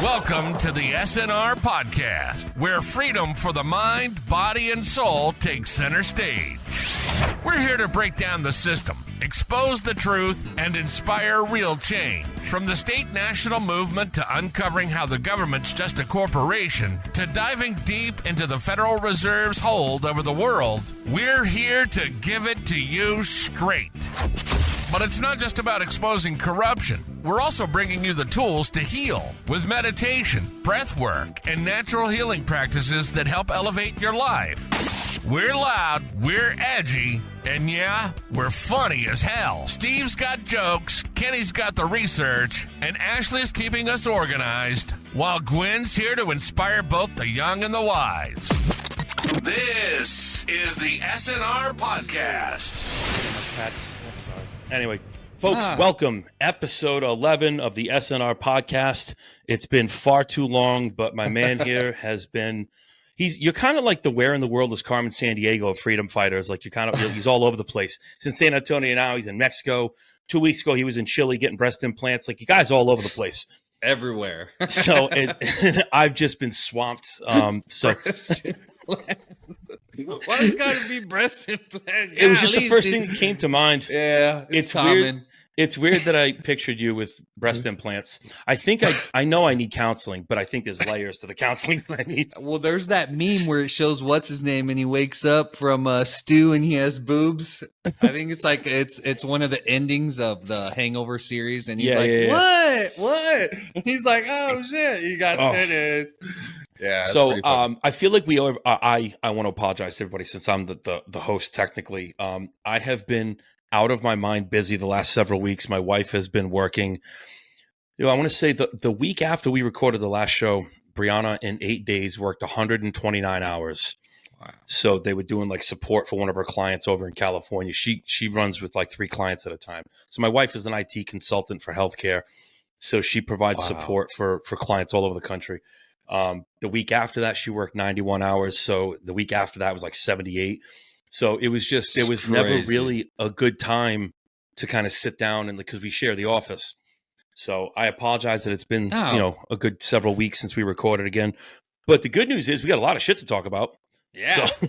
Welcome to the SNR Podcast, where freedom for the mind, body, and soul takes center stage. We're here to break down the system, expose the truth, and inspire real change. From the state-national movement to uncovering how the government's just a corporation, to diving deep into the Federal Reserve's hold over the world, we're here to give it to you straight. But it's not just about exposing corruption. We're also bringing you the tools to heal with meditation, breath work, and natural healing practices that help elevate your life. We're loud, we're edgy, and yeah, we're funny as hell. Steve's got jokes, Kenny's got the research, and Ashley's keeping us organized, while Gwen's here to inspire both the young and the wise. This is the SNR Podcast. Anyway, folks, welcome. Episode 11 of the SNR Podcast. It's been far too long, but my man here has been... You're kind of like the where in the world is Carmen Sandiego of freedom fighters. Like he's all over the place. He's in San Antonio now. He's in Mexico. 2 weeks ago, he was in Chile getting breast implants. Like, you guys all over the place. Everywhere. So I've just been swamped. Why's it got to be breast implants? It was just the first thing that came to mind. Yeah, it's common. Weird. It's weird that I pictured you with breast implants. I think I know I need counseling, but I think there's layers to the counseling that I need. Well, there's that meme where it shows what's his name and he wakes up from stew and he has boobs. I think it's like it's one of the endings of the Hangover series, and he's what? And he's like, oh shit, you got titties. Yeah. So I feel like I want to apologize to everybody since I'm the host technically. I have been out of my mind busy the last several weeks. My wife has been working. I want to say the week after we recorded the last show, Brianna in 8 days worked 129 hours. Wow. So they were doing like support for one of her clients over in California. She runs with like 3 clients at a time. So my wife is an IT consultant for healthcare. So she provides support for clients all over the country. The week after that, she worked 91 hours. So the week after that was like 78. So it was never really a good time to kind of sit down and because we share the office. So I apologize that it's been, a good several weeks since we recorded again. But the good news is we got a lot of shit to talk about. Yeah. So.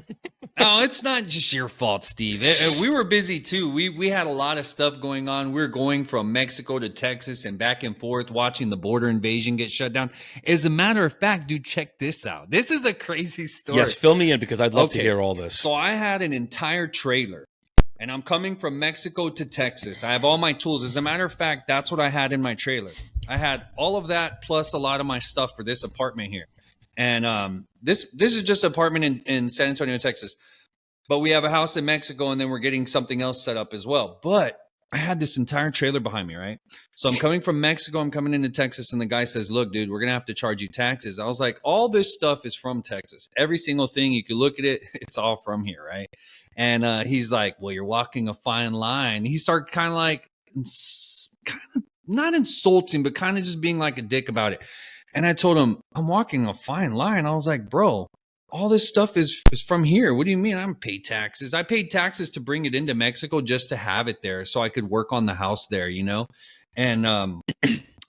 No, it's not just your fault, Steve. We were busy too. We had a lot of stuff going on. We were going from Mexico to Texas and back and forth, watching the border invasion get shut down. As a matter of fact, dude, check this out. This is a crazy story. Yes, fill me in because I'd love to hear all this. So I had an entire trailer, and I'm coming from Mexico to Texas. I have all my tools. As a matter of fact, that's what I had in my trailer. I had all of that plus a lot of my stuff for this apartment here. And this is just an apartment in San Antonio, Texas. But we have a house in Mexico, and then we're getting something else set up as well. But I had this entire trailer behind me, right? So I'm coming from Mexico. I'm coming into Texas, and the guy says, look, dude, we're going to have to charge you taxes. I was like, all this stuff is from Texas. Every single thing, you can look at it, it's all from here, right? And he's like, well, you're walking a fine line. He started kind of like, not insulting, but kind of just being like a dick about it. And I told him, I'm walking a fine line. I was like, bro, all this stuff is from here. What do you mean? I don't pay taxes. I paid taxes to bring it into Mexico just to have it there so I could work on the house there, And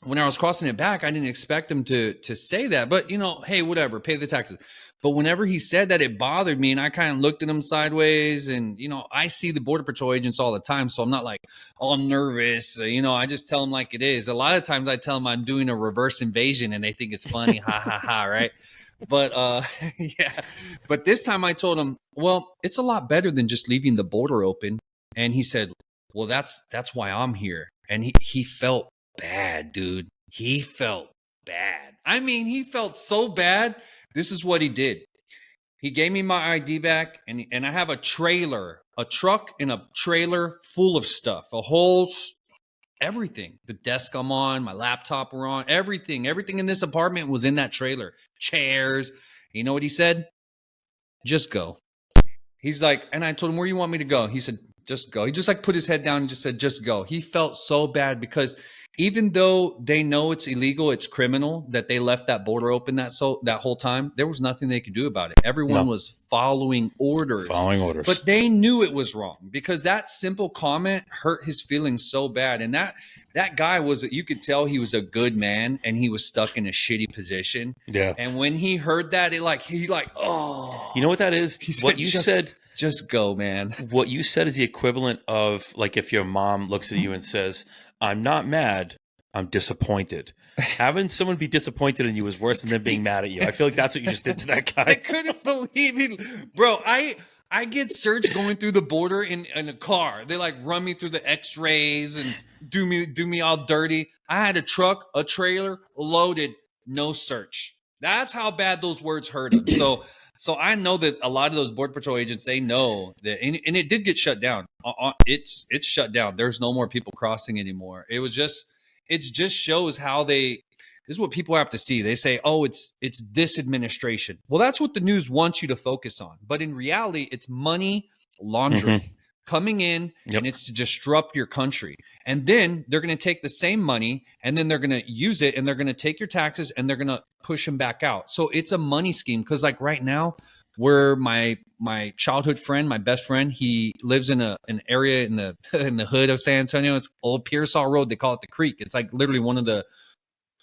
when I was crossing it back, I didn't expect him to say that. But, hey, whatever, pay the taxes. But whenever he said that, it bothered me. And I kind of looked at him sideways. And, I see the Border Patrol agents all the time. So I'm not like all nervous. I just tell them like it is. A lot of times I tell them I'm doing a reverse invasion and they think it's funny. Ha, ha, ha. Right. But yeah. But this time I told him, well, it's a lot better than just leaving the border open. And he said, well, that's why I'm here. And he felt bad, dude. He felt bad. I mean, he felt so bad. This is what he did. He gave me my ID back, and I have a trailer, a truck and a trailer full of stuff, everything. The desk I'm on, my laptop we're on, everything in this apartment was in that trailer. Chairs. You know what he said? Just go. He's like, and I told him, where do you want me to go? He said, just go. He just like put his head down and just said, just go. He felt so bad because even though they know it's illegal, it's criminal that they left that border open that whole time, there was nothing they could do about it. Everyone was following orders. But they knew it was wrong because that simple comment hurt his feelings so bad. And that guy you could tell he was a good man and he was stuck in a shitty position. Yeah. And when he heard that, oh. You know what that is? What you said. Just go, man. What you said is the equivalent of like if your mom looks at you and says, "I'm not mad, I'm disappointed." Having someone be disappointed in you is worse than them being mad at you. I feel like that's what you just did to that guy. I couldn't believe it. Bro, I get searched going through the border in a car. They like run me through the x-rays and do me all dirty. I had a truck, a trailer loaded, no search. That's how bad those words hurt him. So I know that a lot of those Border Patrol agents, they know that, and it did get shut down. It's shut down. There's no more people crossing anymore. It just shows how this is what people have to see. They say, oh, it's this administration. Well, that's what the news wants you to focus on. But in reality, it's money laundering coming in, and it's to disrupt your country. And then they're going to take the same money and then they're going to use it and they're going to take your taxes and they're going to push them back out. So it's a money scheme. Because like right now, where my childhood friend, my best friend, he lives in an area in the hood of San Antonio. It's Old Pearsall Road. They call it the Creek. It's like literally one of the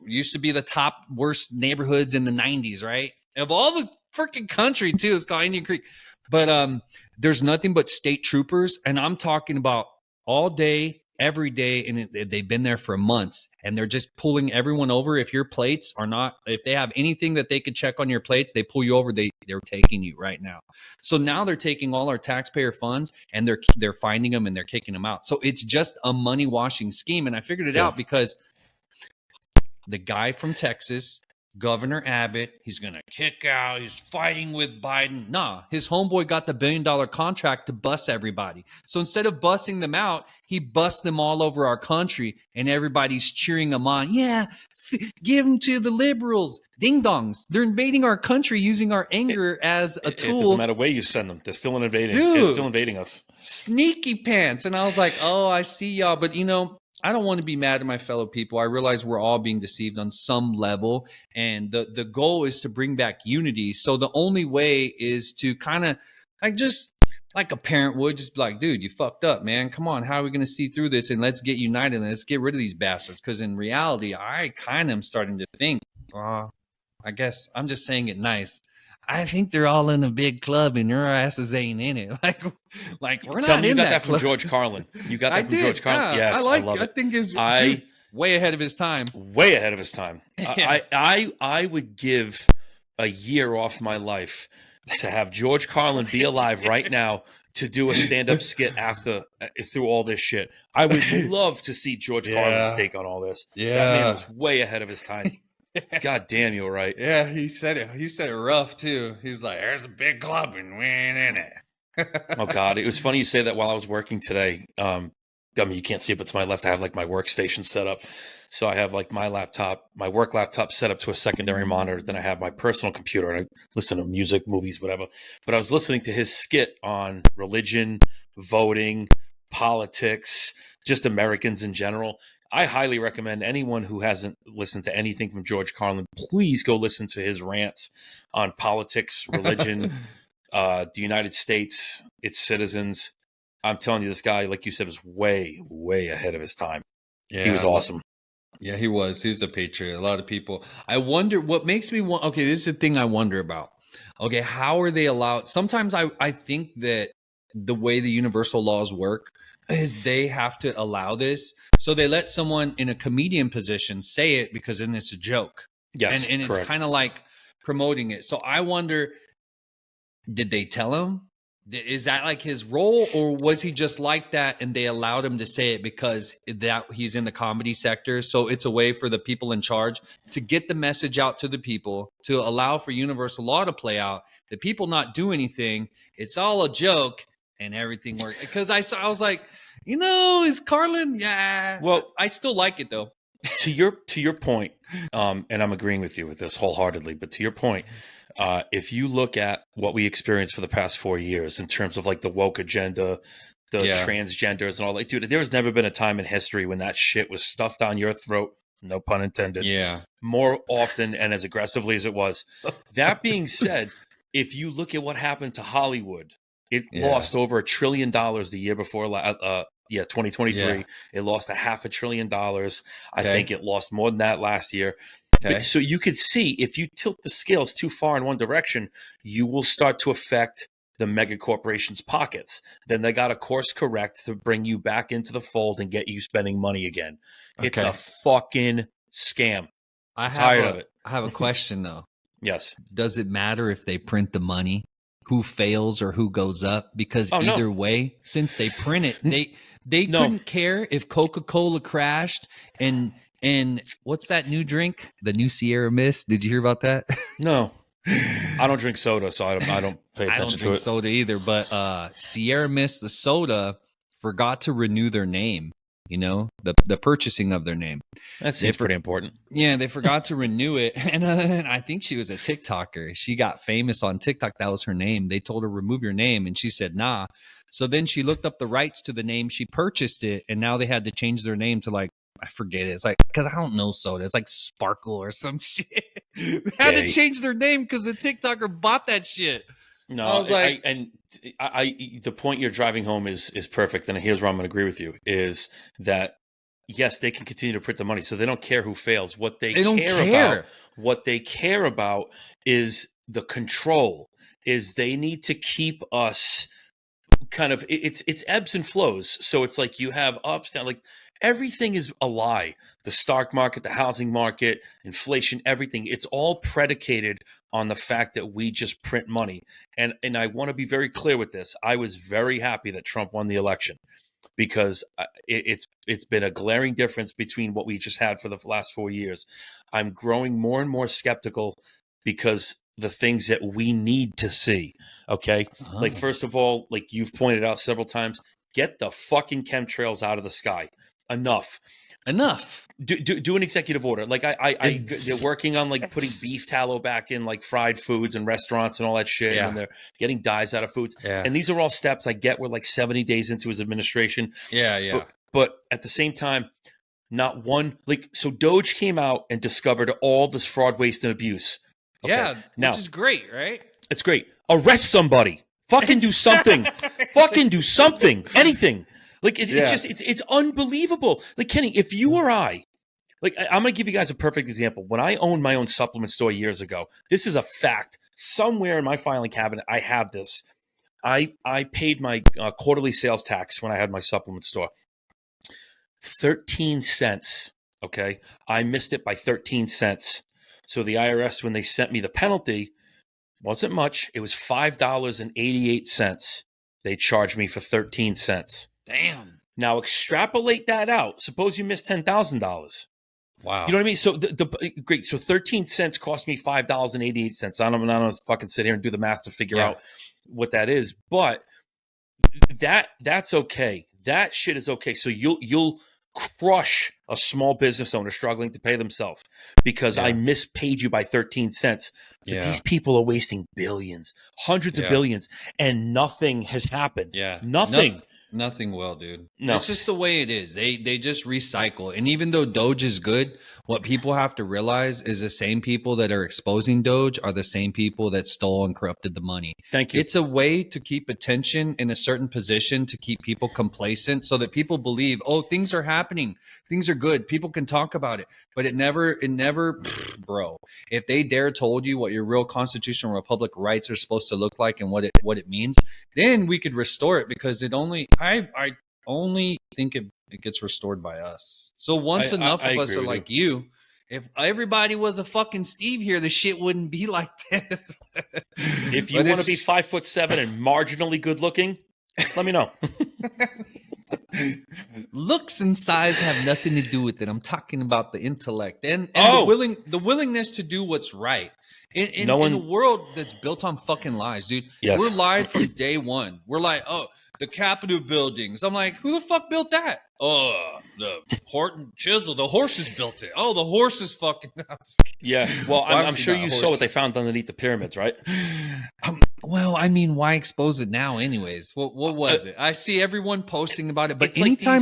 used to be the top worst neighborhoods in the 90s, right? Of all the freaking country too, it's called Indian Creek. But there's nothing but state troopers, and I'm talking about all day, every day, and they've been there for months, and they're just pulling everyone over. If your plates are not, if they have anything that they could check on your plates, they pull you over. They're taking you right now. So now they're taking all our taxpayer funds, and they're finding them and they're kicking them out. So it's just a money washing scheme, and I figured it out because the guy from Texas, Governor Abbott, he's going to kick out. He's fighting with Biden. Nah, his homeboy got the $1 billion contract to bus everybody. So instead of bussing them out, he bussed them all over our country, and everybody's cheering them on. Yeah, give them to the liberals. Ding dongs. They're invading our country using our anger as a tool. It doesn't matter where you send them. They're still invading. Dude, they're still invading us. Sneaky pants. And I was like, oh, I see y'all. But, I don't want to be mad at my fellow people. I realize we're all being deceived on some level, and the goal is to bring back unity. So the only way is to kind of like a parent would just be like, dude, you fucked up, man. Come on, how are we going to see through this? And let's get united and let's get rid of these bastards. Because in reality, I kind of am starting to think, I guess I'm just saying it nice. I think they're all in a big club and your asses ain't in it. Like we're not in that. You got that from George Carlin. You got that from George Carlin. Yeah, yes, I love it. I think is way ahead of his time. Way ahead of his time. I would give a year off my life to have George Carlin be alive right now to do a stand-up skit through all this shit. I would love to see George Carlin's take on all this. Yeah, that man was way ahead of his time. God damn, you're right. Yeah, he said it. He said it rough too. He's like, "There's a big club and we ain't in it." Oh God, it was funny you say that while I was working today. I mean, you can't see it, but to my left, I have like my workstation set up. So I have like my work laptop set up to a secondary monitor. Then I have my personal computer and I listen to music, movies, whatever. But I was listening to his skit on religion, voting, politics, just Americans in general. I highly recommend anyone who hasn't listened to anything from George Carlin, please go listen to his rants on politics, religion, the United States, its citizens. I'm telling you, this guy, like you said, was way, way ahead of his time. Yeah, he was awesome. Yeah, he was. He's a patriot. A lot of people. I wonder what makes me want. Okay, this is the thing I wonder about. Okay, how are they allowed? Sometimes I think that the way the universal laws work is they have to allow this. So they let someone in a comedian position say it because then it's a joke. Yes, and it's kind of like promoting it. So I wonder, did they tell him? Is that like his role, or was he just like that and they allowed him to say it because that he's in the comedy sector? So it's a way for the people in charge to get the message out to the people, to allow for universal law to play out. The people not do anything. It's all a joke and everything worked. Because I was like, is Carlin? Yeah. Well, I still like it though. To your point, and I'm agreeing with you with this wholeheartedly, but to your point, if you look at what we experienced for the past 4 years in terms of like the woke agenda, the Yeah. transgenders and all that. Dude, there's never been a time in history when that shit was stuffed down your throat, no pun intended, Yeah. more often and as aggressively as it was. That being said, if you look at what happened to Hollywood, it lost over $1 trillion the year before, 2023. Yeah. It lost $500 billion. I Okay. think it lost more than that last year. Okay. So you could see if you tilt the scales too far in one direction, you will start to affect the mega corporations' pockets. Then they got to course correct to bring you back into the fold and get you spending money again. It's Okay. a fucking scam. I'm tired of it. I have a question though. Yes. Does it matter if they print the money? Who fails or who goes up? Because either way, since they print it, they couldn't care if Coca-Cola crashed and what's that new drink? The new Sierra Mist. Did you hear about that? No. I don't drink soda, so I don't pay attention I don't to drink it. soda either, but Sierra Mist, the soda, forgot to renew their name. You know, the purchasing of their name. That seems pretty important. Yeah, they forgot to renew it. And I think she was a TikToker. She got famous on TikTok. That was her name. They told her, remove your name. And she said, nah. So then she looked up the rights to the name. She purchased it. And now they had to change their name to like, I forget it. It's like, because I don't know soda. It's like Sparkle or some shit. They had to change their name because the TikToker bought that shit. No, I was like, the point you're driving home is perfect. And here's where I'm going to agree with you is that, yes, they can continue to print the money. So they don't care who fails. What they care about is the control, is they need to keep us kind of, it's ebbs and flows. So it's like you have ups, down, like everything is a lie. The stock market, the housing market, inflation, everything. It's all predicated on the fact that we just print money. And I want to be very clear with this. I was very happy that Trump won the election because it's been a glaring difference between what we just had for the last 4 years. I'm growing more and more skeptical because the things that we need to see, okay? Like, first of all, like you've pointed out several times, get the fucking chemtrails out of the sky. Enough. Do an executive order. Like they're working on like putting beef tallow back in like fried foods and restaurants and all that shit. Yeah. And they're getting dyes out of foods. Yeah. And these are all steps I get. We're like 70 days into his administration. Yeah. But at the same time, not one, like, so Doge came out and discovered all this fraud, waste, and abuse. Okay. Yeah. Now, which is great, right? it's great. Arrest somebody. Fucking do something. Fucking do something. Anything. Like, it's unbelievable. Like, Kenny, if you or I, like, I'm going to give you guys a perfect example. When I owned my own supplement store years ago, this is a fact. Somewhere in my filing cabinet, I have this. I paid my quarterly sales tax when I had my supplement store. 13 cents, okay? I missed it by 13 cents. So the IRS, when they sent me the penalty, wasn't much. It was $5.88. They charged me for 13 cents. Damn. Now extrapolate that out. Suppose you missed $10,000. Wow. You know what I mean? So great. So 13 cents cost me $5.88. I don't fucking sit here and do the math to figure out what that is. But that's okay. That shit is okay. So you'll crush a small business owner struggling to pay themselves because I mispaid you by 13 cents. But these people are wasting billions, hundreds of billions, and nothing has happened. Yeah. Nothing. Nothing will, dude. No. It's just the way it is. They just recycle. And even though Doge is good, what people have to realize is the same people that are exposing Doge are the same people that stole and corrupted the money. Thank you. It's a way to keep attention in a certain position to keep people complacent so that people believe, oh, things are happening. Things are good. People can talk about it. But it never, bro. If they dare told you what your real constitutional republic rights are supposed to look like and what it means, then we could restore it because I only think it gets restored by us. So once enough of us are like you, if everybody was a fucking Steve here, the shit wouldn't be like this. If you want to be 5'7" and marginally good looking, let me know. Looks and size have nothing to do with it. I'm talking about the intellect and the willingness to do what's right. In a world that's built on fucking lies, dude. Yes. We're lied from day one. We're like, oh, the Capitol buildings. I'm like, who the fuck built that? Oh, the Horton chisel, the horses built it. Oh, the horses fucking. Yeah. Well, I'm sure you saw what they found underneath the pyramids, right? Well, I mean, why expose it now, anyways? What was it? I see everyone posting about it, but anytime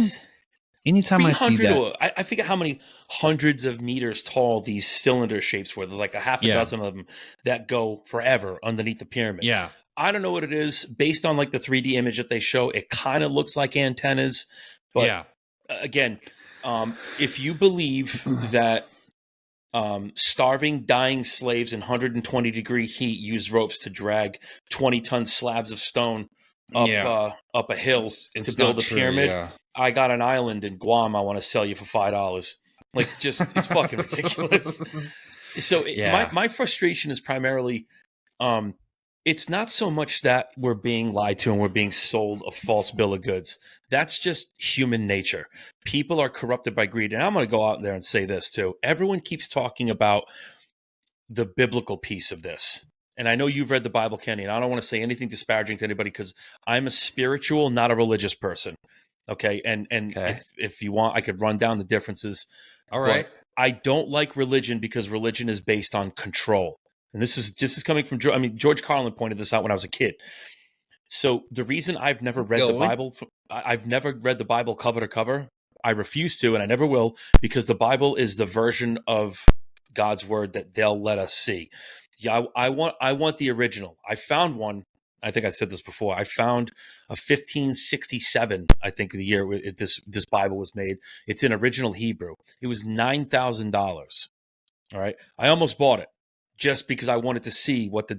I see that, I forget how many hundreds of meters tall these cylinder shapes were. There's like a half a dozen of them that go forever underneath the pyramids. Yeah. I don't know what it is. Based on like the 3D image that they show, it kind of looks like antennas. But again, if you believe that starving, dying slaves in 120-degree heat use ropes to drag 20-ton slabs of stone up a hill to build a pyramid, I got an island in Guam I want to sell you for $5. Like, just, it's fucking ridiculous. So my frustration is primarily, it's not so much that we're being lied to and we're being sold a false bill of goods. That's just human nature. People are corrupted by greed. And I'm going to go out there and say this too. Everyone keeps talking about the biblical piece of this. And I know you've read the Bible, Kenny, and I don't want to say anything disparaging to anybody because I'm a spiritual, not a religious person. Okay. And if you want, I could run down the differences. All right. But I don't like religion because religion is based on control. And this is coming from, George Carlin pointed this out when I was a kid. So the reason I've never read the Bible, I've never read the Bible cover to cover. I refuse to, and I never will, because the Bible is the version of God's word that they'll let us see. Yeah, I want the original. I found one. I think I said this before. I found a 1567, I think, the year this Bible was made. It's in original Hebrew. It was $9,000. All right. I almost bought it just because I wanted to see what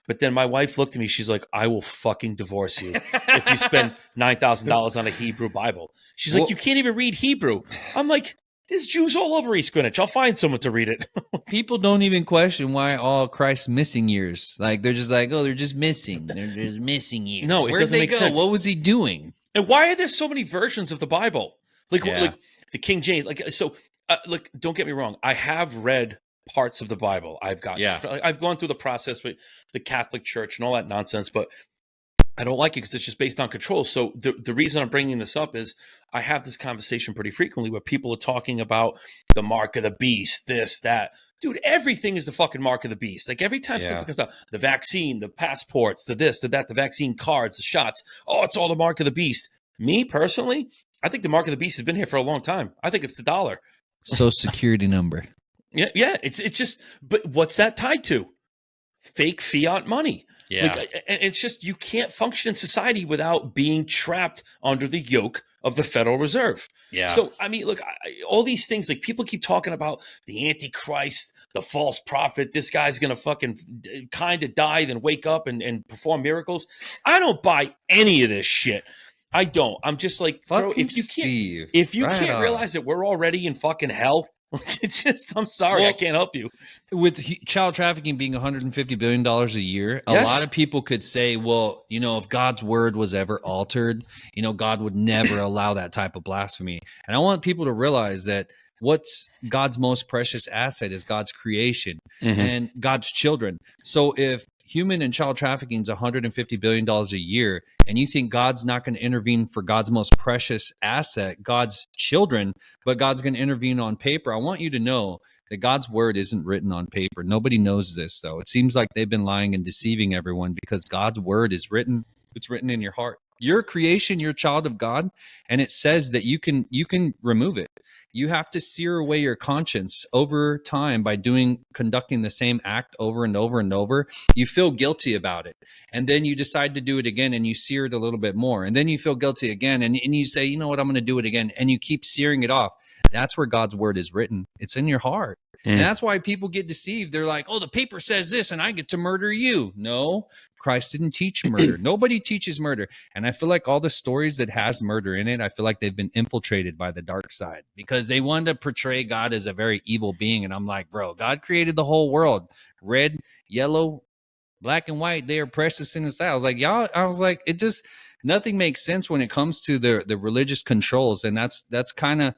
but then my wife looked at me. She's like, I will fucking divorce you if you spend $9,000 on a Hebrew Bible. She's like, you can't even read Hebrew. I'm like, there's Jews all over East Greenwich. I'll find someone to read it. People don't even question why all Christ's missing years. Like, they're just like, oh, they're just missing. They're just missing years. No, it doesn't make sense. What was he doing? And why are there so many versions of the Bible? Like the King James. Look, don't get me wrong. I have read parts of the Bible. I've gone through the process with the Catholic Church and all that nonsense, but I don't like it because it's just based on control. So the reason I'm bringing this up is I have this conversation pretty frequently where people are talking about the mark of the beast, this, that. Dude, everything is the fucking mark of the beast. Like, every time something comes out, the vaccine, the passports, the this, the that, the vaccine cards, the shots, oh, it's all the mark of the beast. Me, personally, I think the mark of the beast has been here for a long time. I think it's the dollar. Social security number. Yeah. It's just, but what's that tied to? Fake fiat money. Yeah. And it's just, you can't function in society without being trapped under the yoke of the Federal Reserve. Yeah. So, I mean, look, all these things, like, people keep talking about the Antichrist, the false prophet, this guy's going to fucking kind of die, then wake up and perform miracles. I don't buy any of this shit. I don't. I'm just like, bro, if you can't realize that we're already in fucking hell, I'm sorry, I can't help you. With child trafficking being $150 billion a year, a lot of people could say, well, if God's word was ever altered, God would never allow that type of blasphemy. And I want people to realize that what's God's most precious asset is God's creation and God's children. So if human and child trafficking is $150 billion a year, and you think God's not going to intervene for God's most precious asset, God's children, but God's going to intervene on paper, I want you to know that God's word isn't written on paper. Nobody knows this, though. It seems like they've been lying and deceiving everyone because God's word is written. It's written in your heart. Your creation, you're a child of God, and it says that you can remove it. You have to sear away your conscience over time by conducting the same act over and over and over. You feel guilty about it. And then you decide to do it again and you sear it a little bit more. And then you feel guilty again and you say, you know what, I'm going to do it again. And you keep searing it off. That's where God's word is written. It's in your heart. And that's why people get deceived. They're like, oh, the paper says this and I get to murder you. No, Christ didn't teach murder. Nobody teaches murder. And I feel like all the stories that has murder in it, I feel like they've been infiltrated by the dark side because they wanted to portray God as a very evil being. And I'm like, bro, God created the whole world. Red, yellow, black, and white. They are precious in His sight. I was like, it just, nothing makes sense when it comes to the religious controls. And that's kind of,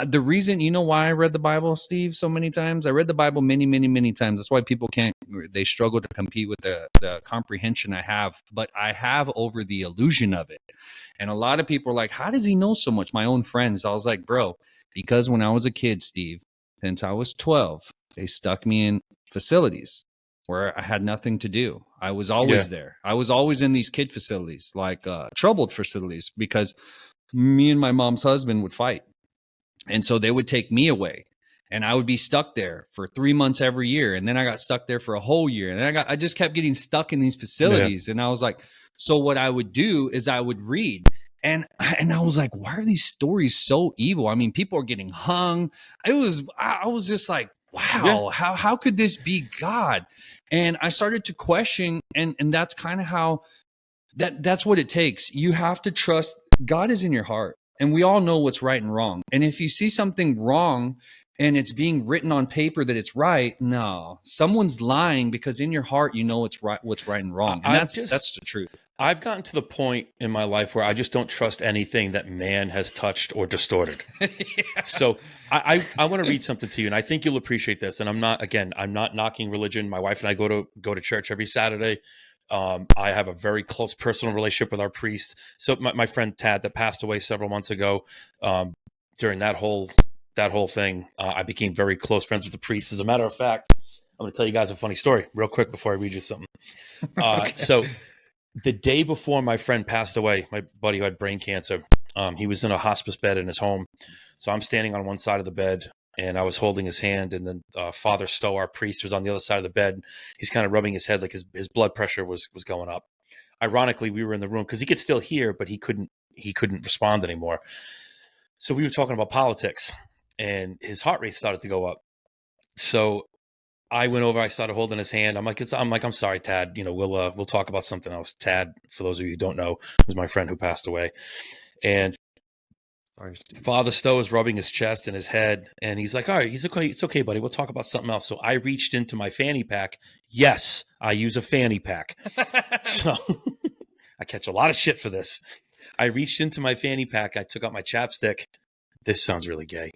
The reason, you know why I read the Bible, Steve, so many times? I read the Bible many, many, many times. That's why people they struggle to compete with the comprehension I have, but I have over the illusion of it. And a lot of people are like, how does he know so much? My own friends. I was like, bro, because when I was a kid, Steve, since I was 12, they stuck me in facilities where I had nothing to do. I was always there. I was always in these kid facilities, like troubled facilities, because me and my mom's husband would fight. And so they would take me away and I would be stuck there for 3 months every year. And then I got stuck there for a whole year. And then I just kept getting stuck in these facilities. And I was like, so what I would do is I would read. And I was like, why are these stories so evil? I mean, people are getting hung. I was just like, wow, how could this be God? And I started to question, and that's kind of how that's what it takes. You have to trust God is in your heart. And we all know what's right and wrong. And if you see something wrong and it's being written on paper that it's right, no, someone's lying, because in your heart, you know what's right and wrong. And that's the truth. I've gotten to the point in my life where I just don't trust anything that man has touched or distorted. So I want to read something to you, and I think you'll appreciate this. And I'm not knocking religion. My wife and I go to church every Saturday. I have a very close personal relationship with our priest. So my friend Tad that passed away several months ago, during that whole thing, I became very close friends with the priest. As a matter of fact, I'm going to tell you guys a funny story real quick before I read you something. Okay. So the day before my friend passed away, my buddy who had brain cancer, he was in a hospice bed in his home. So I'm standing on one side of the bed, and I was holding his hand, and then Father Stowe, our priest, was on the other side of the bed. He's kind of rubbing his head like his blood pressure was going up. Ironically, we were in the room because he could still hear, but he couldn't respond anymore. So we were talking about politics, and his heart rate started to go up. So I went over, I started holding his hand. I'm like, I'm sorry, Tad. We'll talk about something else. Tad, for those of you who don't know, was my friend who passed away. And Father Stowe is rubbing his chest and his head, and he's like, all right, he's okay. It's okay, buddy. We'll talk about something else. So I reached into my fanny pack. Yes, I use a fanny pack. So I catch a lot of shit for this. I reached into my fanny pack. I took out my chapstick. This sounds really gay.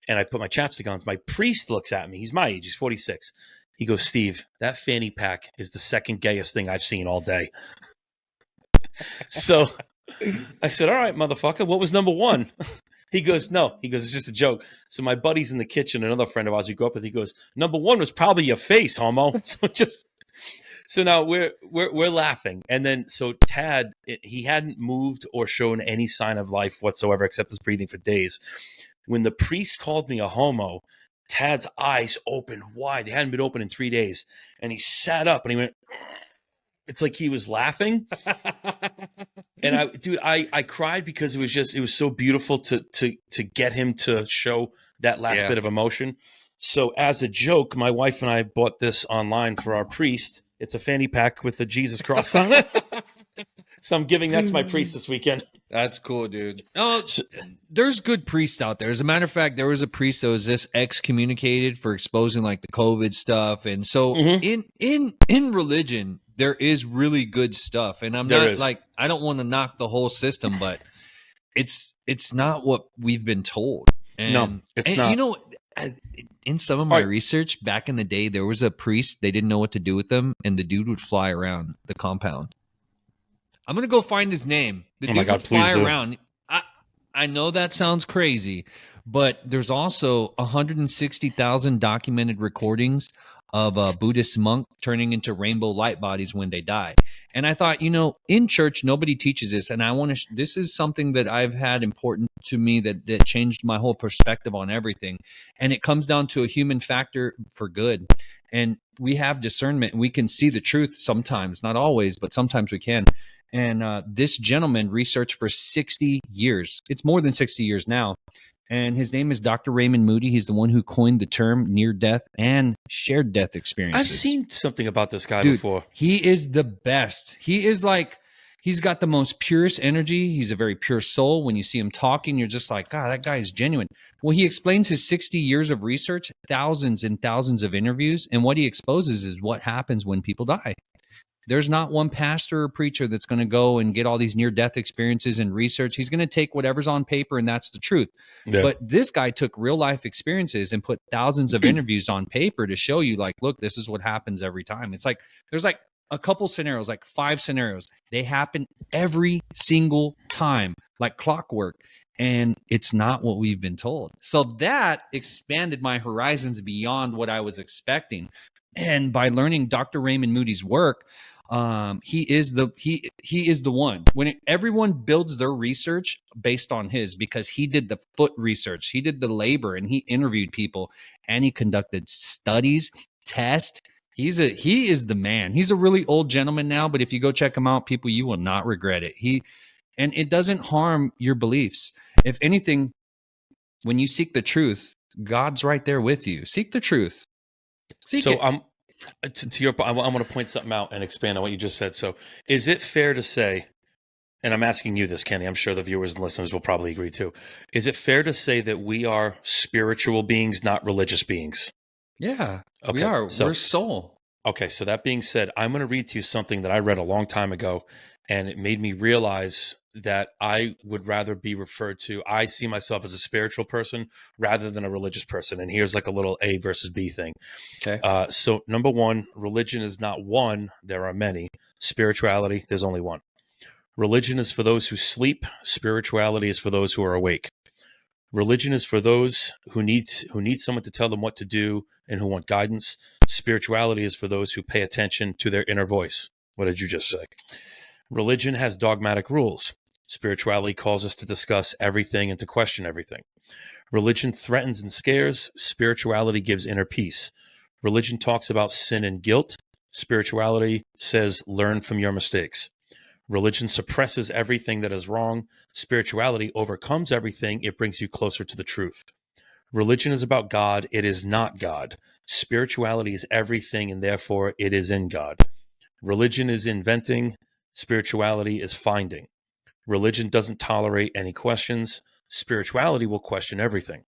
And I put my chapstick on. My priest looks at me. He's my age. He's 46. He goes, Steve, that fanny pack is the second gayest thing I've seen all day. So I said, all right, motherfucker, what was number one? He goes, no. He goes, it's just a joke. So my buddy's in the kitchen, another friend of ours we grew up with, he goes, number one was probably your face, homo. So now we're laughing. And then so Tad, he hadn't moved or shown any sign of life whatsoever except his breathing for days. When the priest called me a homo, Tad's eyes opened wide. They hadn't been open in 3 days. And he sat up and he went, it's like he was laughing. And I cried because it was so beautiful to get him to show that last bit of emotion. So as a joke, my wife and I bought this online for our priest. It's a fanny pack with the Jesus cross on it. So I'm giving that to my priest this weekend. That's cool, dude. No, there's good priests out there. As a matter of fact, there was a priest that was just excommunicated for exposing like the COVID stuff. And so in religion, there is really good stuff. And I don't want to knock the whole system, but it's not what we've been told. And, no, it's not. You know, in some of my research back in the day, there was a priest, they didn't know what to do with him, and the dude would fly around the compound. I'm going to go find his name. The dude would fly around. I know that sounds crazy, but there's also 160,000 documented recordings of a Buddhist monk turning into rainbow light bodies when they die. And I thought, in church, nobody teaches this. And this is something that I've had important to me that changed my whole perspective on everything. And it comes down to a human factor for good. And we have discernment and we can see the truth sometimes, not always, but sometimes we can. And this gentleman researched for 60 years. It's more than 60 years now. And his name is Dr. Raymond Moody. He's the one who coined the term near-death and shared-death experiences. I've seen something about this guy before. He is the best. He is he's got the most purest energy. He's a very pure soul. When you see him talking, you're just like, God, that guy is genuine. Well, he explains his 60 years of research, thousands and thousands of interviews. And what he exposes is what happens when people die. there's not one pastor or preacher that's going to go and get all these near-death experiences and research. He's going to take whatever's on paper, and that's the truth. Yeah. But this guy took real-life experiences and put thousands of interviews on paper to show you, like, look, this is what happens every time. It's like there's like a couple scenarios, like 5 scenarios. They happen every single time, like clockwork. And it's not what we've been told. So that expanded my horizons beyond what I was expecting. And by learning Dr. Raymond Moody's work, he is the one. When everyone builds their research based on his, because he did the foot research, he did the labor, and he interviewed people, and he conducted studies, tests. He is the man. He's a really old gentleman now, but if you go check him out, people, you will not regret it. And it doesn't harm your beliefs. If anything, when you seek the truth, God's right there with you. Seek the truth. Seek it. To your point, I want to point something out and expand on what you just said. So is it fair to say, and I'm asking you this, Kenny, I'm sure the viewers and listeners will probably agree too. Is it fair to say that we are spiritual beings, not religious beings? Yeah, okay, we are. So, we're soul. Okay, so that being said, I'm going to read to you something that I read a long time ago, and it made me realize that I would rather be referred to, I see myself as a spiritual person rather than a religious person. And here's like a little A versus B thing. Okay. So number one, religion is not one, there are many. Spirituality, there's only one. Religion is for those who sleep. Spirituality is for those who are awake. Religion is for those who need someone to tell them what to do and who want guidance. Spirituality is for those who pay attention to their inner voice. What did you just say? Religion has dogmatic rules. Spirituality calls us to discuss everything and to question everything. Religion threatens and scares. Spirituality gives inner peace. Religion talks about sin and guilt. Spirituality says, learn from your mistakes. Religion suppresses everything that is wrong. Spirituality overcomes everything. It brings you closer to the truth. Religion is about God. It is not God. Spirituality is everything, and therefore it is in God. Religion is inventing. Spirituality is finding. Religion doesn't tolerate any questions. Spirituality will question everything.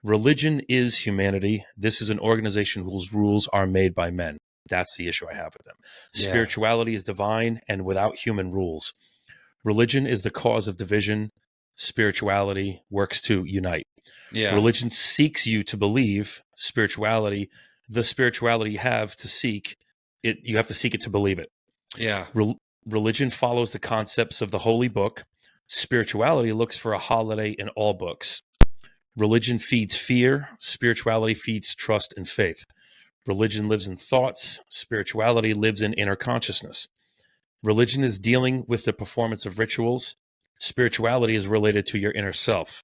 Religion is humanity. This is an organization whose rules are made by men. That's the issue I have with them. Yeah. Spirituality is divine and without human rules. Religion is the cause of division. Spirituality works to unite. Yeah. Religion seeks you to believe. Spirituality, the spirituality you have to seek it, you have to seek it to believe it. Yeah. Religion follows the concepts of the holy book. Spirituality looks for a holiday in all books. Religion feeds fear. Spirituality feeds trust and faith. Religion lives in thoughts. Spirituality lives in inner consciousness. Religion is dealing with the performance of rituals. Spirituality is related to your inner self.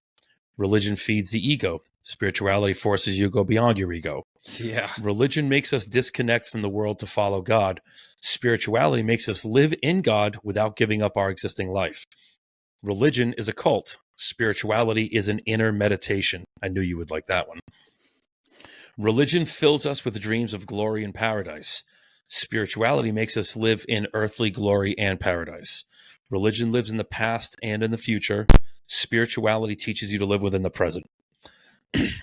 Religion feeds the ego. Spirituality forces you to go beyond your ego. Yeah. Religion makes us disconnect from the world to follow God. Spirituality makes us live in God without giving up our existing life. Religion is a cult. Spirituality is an inner meditation. I knew you would like that one. Religion fills us with dreams of glory and paradise. Spirituality makes us live in earthly glory and paradise. Religion lives in the past and in the future. Spirituality teaches you to live within the present.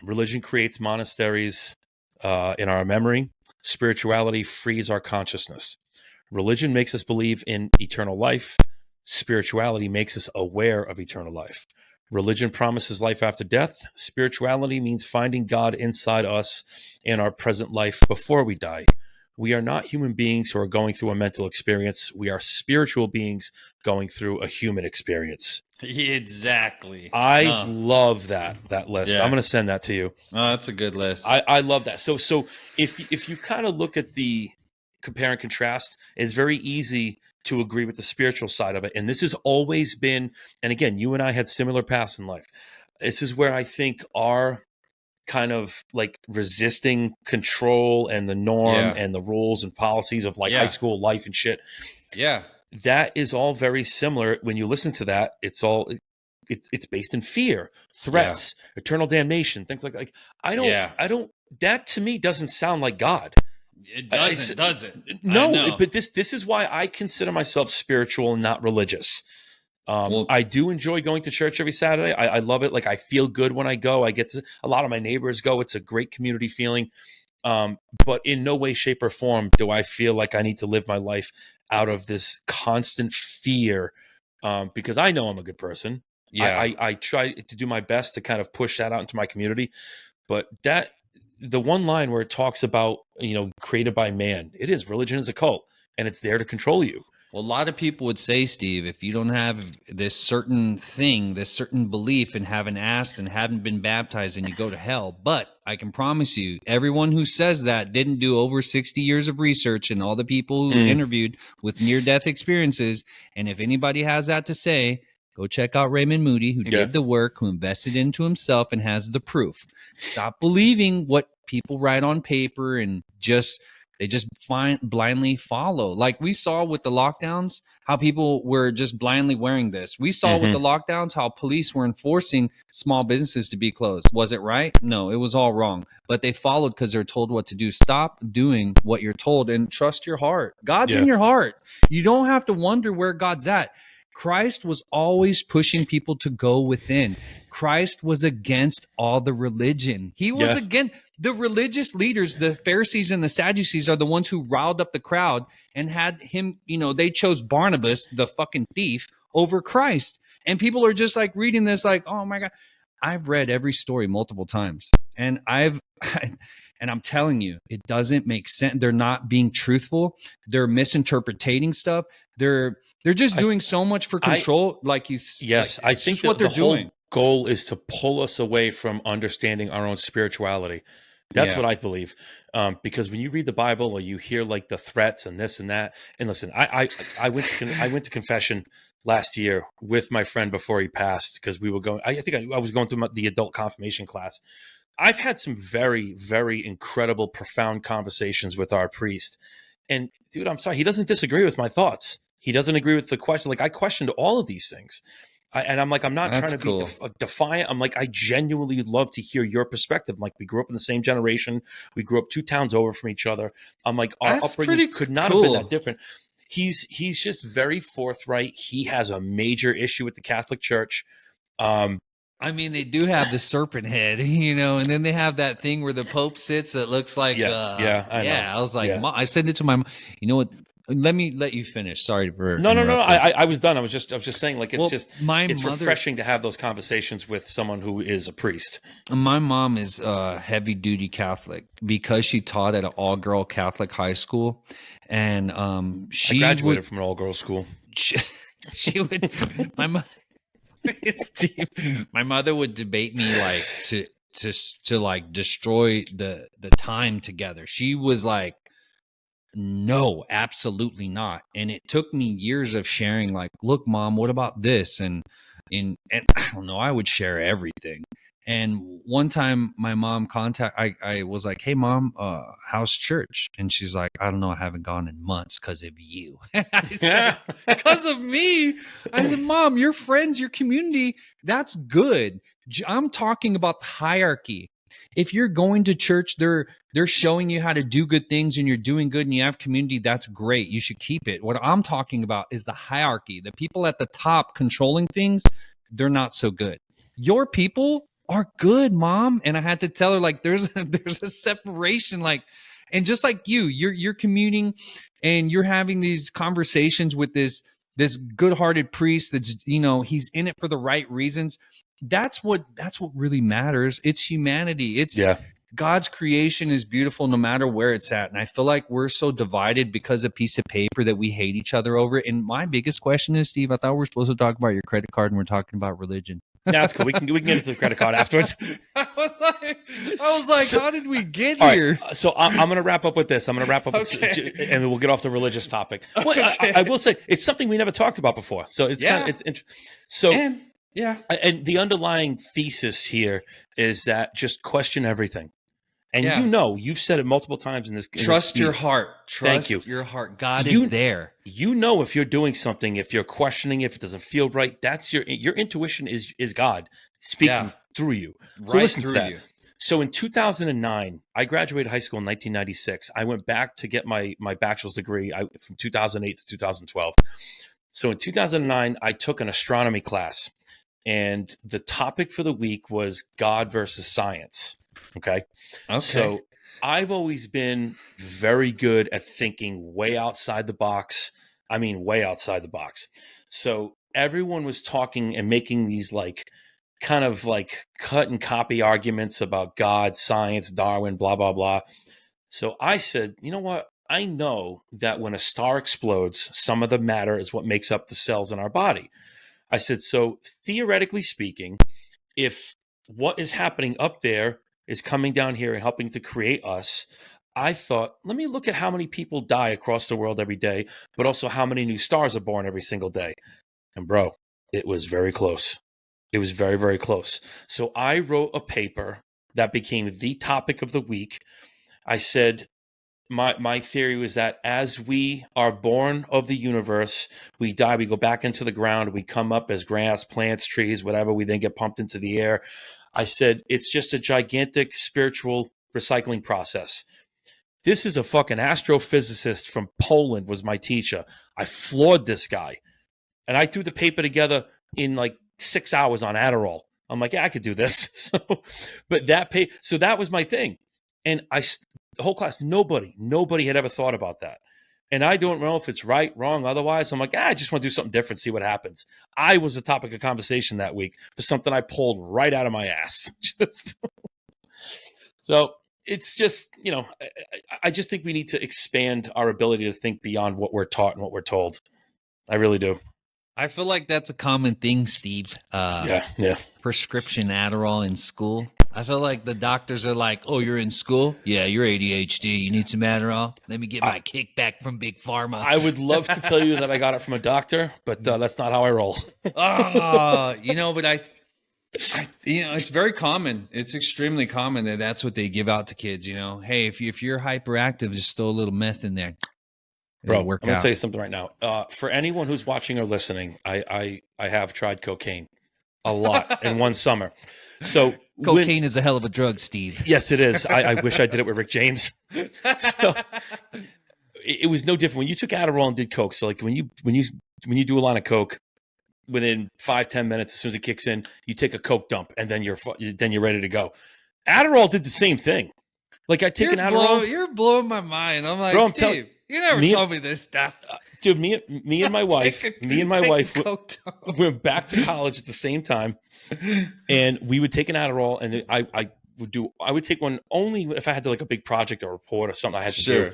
Religion creates monasteries in our memory. Spirituality frees our consciousness. Religion makes us believe in eternal life. Spirituality makes us aware of eternal life. Religion promises life after death. Spirituality means finding God inside us in our present life before we die. We are not human beings who are going through a mental experience. We are spiritual beings going through a human experience. Exactly. I love that list. Yeah. I'm going to send that to you. Oh, that's a good list. I love that. So if you kind of look at the compare and contrast, it's very easy to agree with the spiritual side of it. And this has always been, and again, you and I had similar paths in life. This is where I think our kind of like resisting control and the norm and the rules and policies of like high school life and shit. Yeah. That is all very similar. When you listen to that, it's based in fear, threats, eternal damnation, things like that. Like, I don't, that to me doesn't sound like God. It doesn't, does it? No, but this is why I consider myself spiritual and not religious. I do enjoy going to church every Saturday. I love it. Like, I feel good when I go. I get to, a lot of my neighbors go. It's a great community feeling. But in no way, shape, or form do I feel like I need to live my life out of this constant fear, because I know I'm a good person. Yeah. I try to do my best to kind of push that out into my community. But the one line where it talks about, created by man, it is, religion is a cult, and it's there to control you. Well, a lot of people would say, Steve, if you don't have this certain thing, this certain belief, and haven't asked and haven't been baptized, and you go to hell. But I can promise you, everyone who says that didn't do over 60 years of research, and all the people who interviewed with near-death experiences. And if anybody has that to say, go check out Raymond Moody, who did the work, who invested into himself and has the proof. Stop believing what people write on paper and they just blindly follow. Like we saw with the lockdowns, how people were just blindly wearing this. We saw with the lockdowns how police were enforcing small businesses to be closed. Was it right? No, it was all wrong. But they followed because they're told what to do. Stop doing what you're told and trust your heart. God's in your heart. You don't have to wonder where God's at. Christ was always pushing people to go within. Christ was against all the religion. He was against the religious leaders. The Pharisees and the Sadducees are the ones who riled up the crowd and had him, they chose Barnabas, the fucking thief, over Christ. And people are just like reading this like, oh my God. I've read every story multiple times, and and I'm telling you, it doesn't make sense. They're not being truthful. They're misinterpreting stuff. They're just doing so much for control. I think that what they're doing. Whole goal is to pull us away from understanding our own spirituality. That's what I believe. Because when you read the Bible or you hear like the threats and this and that, and listen, I went to confession last year with my friend before he passed, because we were going. I think I was going through the adult confirmation class. I've had some very, very incredible, profound conversations with our priest. And dude, I'm sorry, he doesn't disagree with my thoughts. He doesn't agree with the question. Like I questioned all of these things. And I'm like, I'm not trying to be defiant. I'm like, I genuinely love to hear your perspective. I'm like, we grew up in the same generation. We grew up 2 towns over from each other. I'm like, our upbringing could not have been that different. He's just very forthright. He has a major issue with the Catholic Church. I mean, they do have the serpent head, and then they have that thing where the Pope sits that looks like, I know. I was like, I sent it to my mom. You know what? Let me let you finish. Sorry for no. I was done. I was just saying, like, it's it's mother, refreshing to have those conversations with someone who is a priest. My mom is a heavy duty Catholic because she taught at an all girl Catholic high school, and she graduated from an all girl school. She would my mother would debate me like to like destroy the time together. She was like, no, absolutely not. And it took me years of sharing, like, look, Mom, what about this? And I don't know, I would share everything. And one time my mom I was like, hey, Mom, how's church? And she's like, I don't know, I haven't gone in months because of you. I said, because of me? I said, Mom, your friends, your community, that's good. I'm talking about the hierarchy. If you're going to church, they're showing you how to do good things and you're doing good and you have community, that's great. You should keep it. What I'm talking about is the hierarchy. The people at the top controlling things, they're not so good. Your people are good, Mom. And I had to tell her, like, there's a separation, like, and just like you're communing and you're having these conversations with this good-hearted priest that's, he's in it for the right reasons. That's what really matters. It's humanity. It's God's creation is beautiful no matter where it's at. And I feel like we're so divided because of a piece of paper that we hate each other over. And my biggest question is, Steve, I thought we were supposed to talk about your credit card and we're talking about religion. Yeah, that's cool. We can get into the credit card afterwards. I was like, how did we get here? Right, so I'm going to wrap up with this. I'm going to wrap up and we'll get off the religious topic. Well, I will say it's something we never talked about before. So it's it's interesting. So and the underlying thesis here is that just question everything. And you've said it multiple times in this. Trust your heart. Trust your heart. God is there. You know, if you're doing something, if you're questioning, if it doesn't feel right, that's your intuition is God speaking through you. So listen to that. So in 2009, I graduated high school in 1996. I went back to get my bachelor's degree from 2008 to 2012. So in 2009, I took an astronomy class, and the topic for the week was God versus science. Okay. So I've always been very good at thinking way outside the box. I mean, way outside the box. So everyone was talking and making these like kind of like cut and copy arguments about God, science, Darwin, blah, blah, blah. So I said, you know what? I know that when a star explodes, some of the matter is what makes up the cells in our body. I said, so theoretically speaking, if what is happening up there is coming down here and helping to create us, I thought, let me look at how many people die across the world every day, but also how many new stars are born every single day. And bro, it was very close. It was very, very close. So I wrote a paper that became the topic of the week. I said, my theory was that as we are born of the universe, we die, we go back into the ground, we come up as grass, plants, trees, whatever, we then get pumped into the air. I said, it's just a gigantic spiritual recycling process. This is a fucking astrophysicist from Poland was my teacher. I floored this guy. And I threw the paper together in like 6 hours on Adderall. I'm like, yeah, I could do this. So that was my thing. And the whole class, nobody had ever thought about that. And I don't know if it's right, wrong, otherwise. I'm like, I just want to do something different, see what happens. I was a topic of conversation that week for something I pulled right out of my ass. So it's just, I just think we need to expand our ability to think beyond what we're taught and what we're told. I really do. I feel like that's a common thing, Steve. Yeah. Prescription Adderall in school. I feel like the doctors are like, oh, you're in school? Yeah, you're ADHD. You need some Adderall? Let me get my kickback from Big Pharma. I would love to tell you that I got it from a doctor, but that's not how I roll. But it's very common. It's extremely common that's what they give out to kids, Hey, if you're hyperactive, just throw a little meth in there. Bro, I'm going to tell you something right now. For anyone who's watching or listening, I have tried cocaine a lot in one summer. So cocaine is a hell of a drug, Steve. Yes, it is. I wish I did it with Rick James. So it was no different when you took Adderall and did coke. So like when you do a line of coke, within 5-10 minutes, as soon as it kicks in, you take a coke dump and then you're ready to go. Adderall did the same thing. Like I take an Adderall. You're blowing my mind. I'm like, bro, Steve, you never told me this stuff. Dude, me and my wife went back to college at the same time, and we would take an Adderall, and I would take one only if I had to, like a big project or report or something I had to do.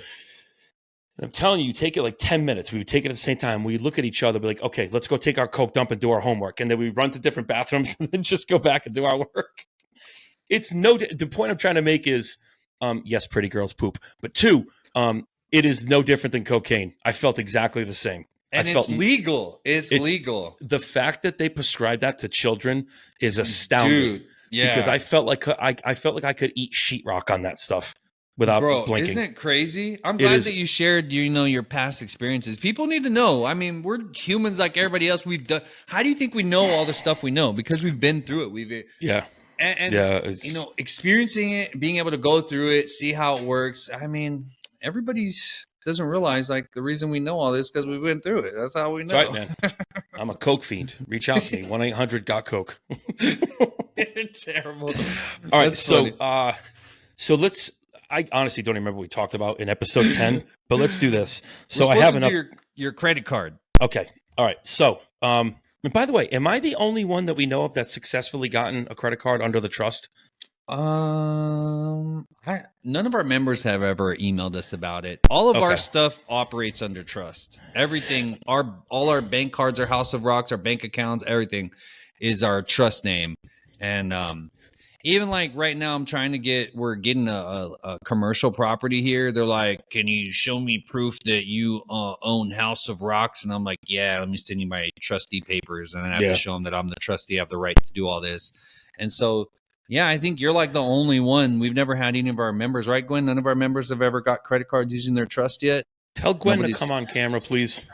And I'm telling you, take it like 10 minutes. We would take it at the same time. We'd look at each other, be like, okay, let's go take our coke dump and do our homework. And then we run to different bathrooms and then just go back and do our work. The point I'm trying to make is, yes, pretty girls poop. But two, it is no different than cocaine. I felt exactly the same. And it's legal. It's legal. The fact that they prescribe that to children is astounding. Dude, yeah. Because I felt like I could eat sheetrock on that stuff without blinking. Isn't it crazy? I'm glad that you shared, your past experiences. People need to know. I mean, we're humans like everybody else. We've done. How do you think we know all the stuff we know? Because we've been through it. Experiencing it, being able to go through it, see how it works. I mean, everybody doesn't realize like the reason we know all this because we went through it. That's how we know. That's right, man. I'm a coke fiend. Reach out to me. 1-800-GOT-COKE. Terrible. All right, so let's. I honestly don't remember what we talked about in episode 10, but let's do this. So I have your credit card. Okay. All right. So, and by the way, am I the only one that we know of that's successfully gotten a credit card under the trust? None of our members have ever emailed us about it. All of our stuff operates under trust. Everything, all our bank cards, our House of Rocks, our bank accounts, everything is our trust name. And even like right now, we're getting a commercial property here. They're like, can you show me proof that you own House of Rocks? And I'm like, yeah, let me send you my trustee papers. And I have to show them that I'm the trustee. I have the right to do all this. And so, yeah, I think you're like the only one. We've never had any of our members, right, Gwen? None of our members have ever got credit cards using their trust yet. Tell Gwen to come on camera, please.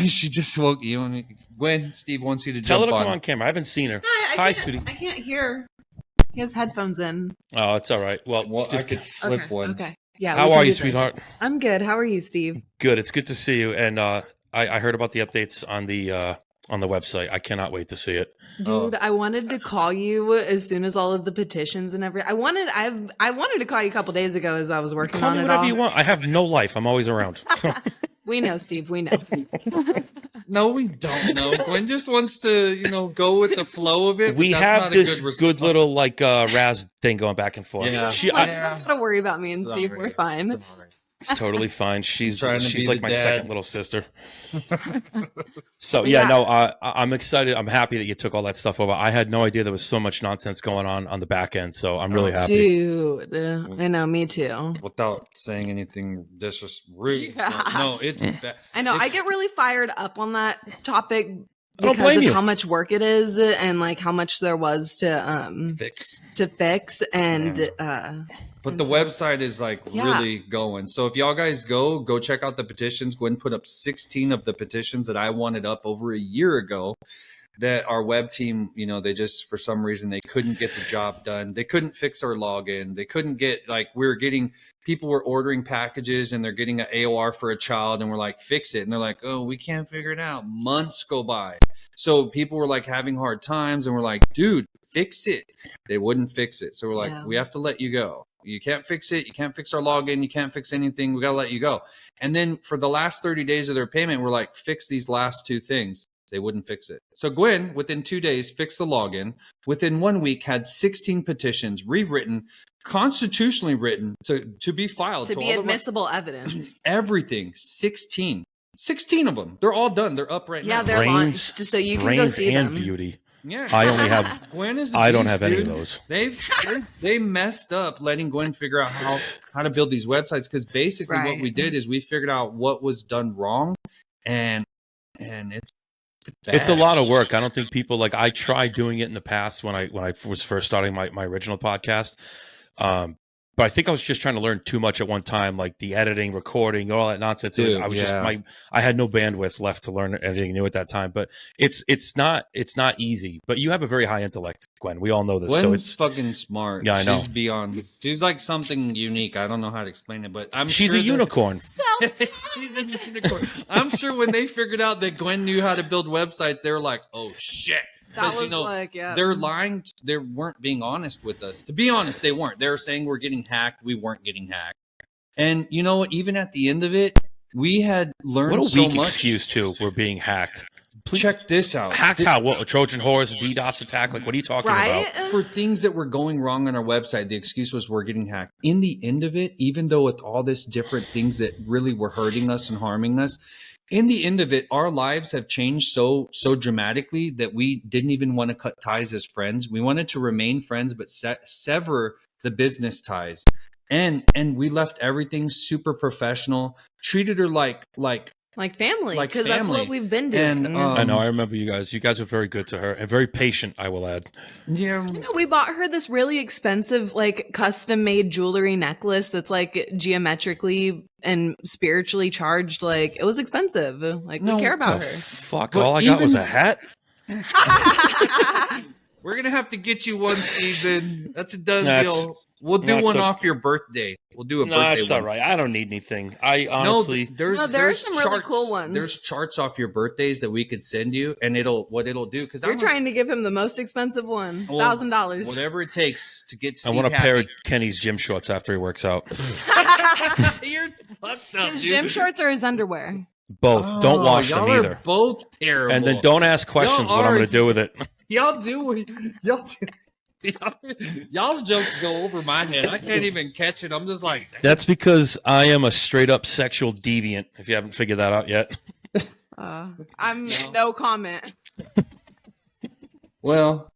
She just woke you. Gwen, Steve wants you to tell jump her to on. come on camera. I haven't seen her. Hi, sweetie. I can't hear. He has headphones in. Oh, it's all right. Well just I could flip one. Okay. Yeah. How are you, sweetheart? I'm good. How are you, Steve? Good. It's good to see you. And I heard about the updates on the website. I cannot wait to see it. Dude, I wanted to call you as soon as all of the petitions and everything. I wanted to call you a couple days ago as I was working Call on me it whenever all. you want. I have no life. I'm always around. So. We know, Steve. We know. No, we don't know. Gwen just wants to, go with the flow of it. We that's have not a this good good little Raz thing going back and forth. Yeah. She, You don't have to worry about me and Steve. We're fine. It's totally fine. She's trying to be like the my dad. second little sister. So Yeah. I'm excited. I'm happy that you took all that stuff over. I had no idea there was so much nonsense going on the back end. So I'm really happy. Dude, I know, me too. Without saying anything disrespectful. Yeah. No, it's bad. I know. I get really fired up on that topic don't because blame of you. how much work it is and like how much there was to fix and But and the so- website is like Yeah. really going. So if y'all guys go check out the petitions. Gwen put up 16 of the petitions that I wanted up over a year ago. That our web team, they just, for some reason, they couldn't get the job done. They couldn't fix our login. They couldn't get, people were ordering packages and they're getting an AOR for a child and we're like, fix it. And they're like, oh, we can't figure it out. Months go by. So people were like having hard times and we're like, dude, fix it. They wouldn't fix it. So we're like, we have to let you go. You can't fix it. You can't fix our login. You can't fix anything. We got to let you go. And then for the last 30 days of their payment, we're like, fix these last two things. They wouldn't fix it. So Gwen, within 2 days, fixed the login. Within 1 week, had 16 petitions rewritten, constitutionally written to be filed. to be all the admissible evidence. everything. 16 of them. They're all done. They're up right Yeah, now. they're launched, just so you can go brains see and them. beauty. Yeah. I only have. Gwen is a I don't beast, have any dude. of those. They messed up letting Gwen figure out how to build these websites, because basically what Right. we did is we figured out what was done wrong, and it's bad. It's a lot of work. I don't think people I tried doing it in the past when I was first starting my original podcast. But I think I was just trying to learn too much at one time, like the editing, recording, all that nonsense. Dude, I had no bandwidth left to learn anything new at that time. But it's not easy. But you have a very high intellect, Gwen. We all know this. Gwen's So it's fucking smart. Yeah, I know. She's beyond. She's like something unique. I don't know how to explain it, but she's sure a unicorn. She's a unicorn. I'm sure when they figured out that Gwen knew how to build websites, they were like, "Oh shit." That 'Cause, was they're lying. They weren't being honest with us. To be honest, they weren't. They were saying we're getting hacked. We weren't getting hacked. And you know what? Even at the end of it, we had learned What a so weak much. excuse too. We're being hacked. Please, Check this out. hacked how? What, a Trojan horse, DDoS attack? Like, what are you talking right? about? For things that were going wrong on our website, the excuse was we're getting hacked. In the end of it, even though with all this different things that really were hurting us and harming us, in the end of it, our lives have changed so dramatically that we didn't even want to cut ties as friends. We wanted to remain friends, but sever the business ties. And we left everything super professional, treated her like family, like because that's what family. we've been doing. And, I know. I remember you guys. You guys were very good to her and very patient, I will add. yeah. We bought her this really expensive, custom made jewelry necklace that's geometrically and spiritually charged. It was expensive. We care about The her. fuck! But All I got was even- a hat. We're gonna have to get you one, Steven. That's a done That's- deal. We'll do that's one okay. off your birthday. We'll do a No, birthday that's one. all right. I don't need anything. I honestly. there's No, there are there's some really charts, cool ones. There's charts off your birthdays that we could send you, and it'll do because You're trying to give him the most expensive one, $1,000. whatever it takes to get I Steve want a pair of happy. Kenny's gym shorts after he works out. You're fucked up, His dude. gym shorts or his underwear? Both. Don't wash y'all them are either. both terrible. And then don't ask questions what I'm going to do with it. Y'all do. Y'all's jokes go over my head. I can't even catch it. I'm just like, That's because I am a straight up sexual deviant. If you haven't figured that out yet. I'm no comment. well,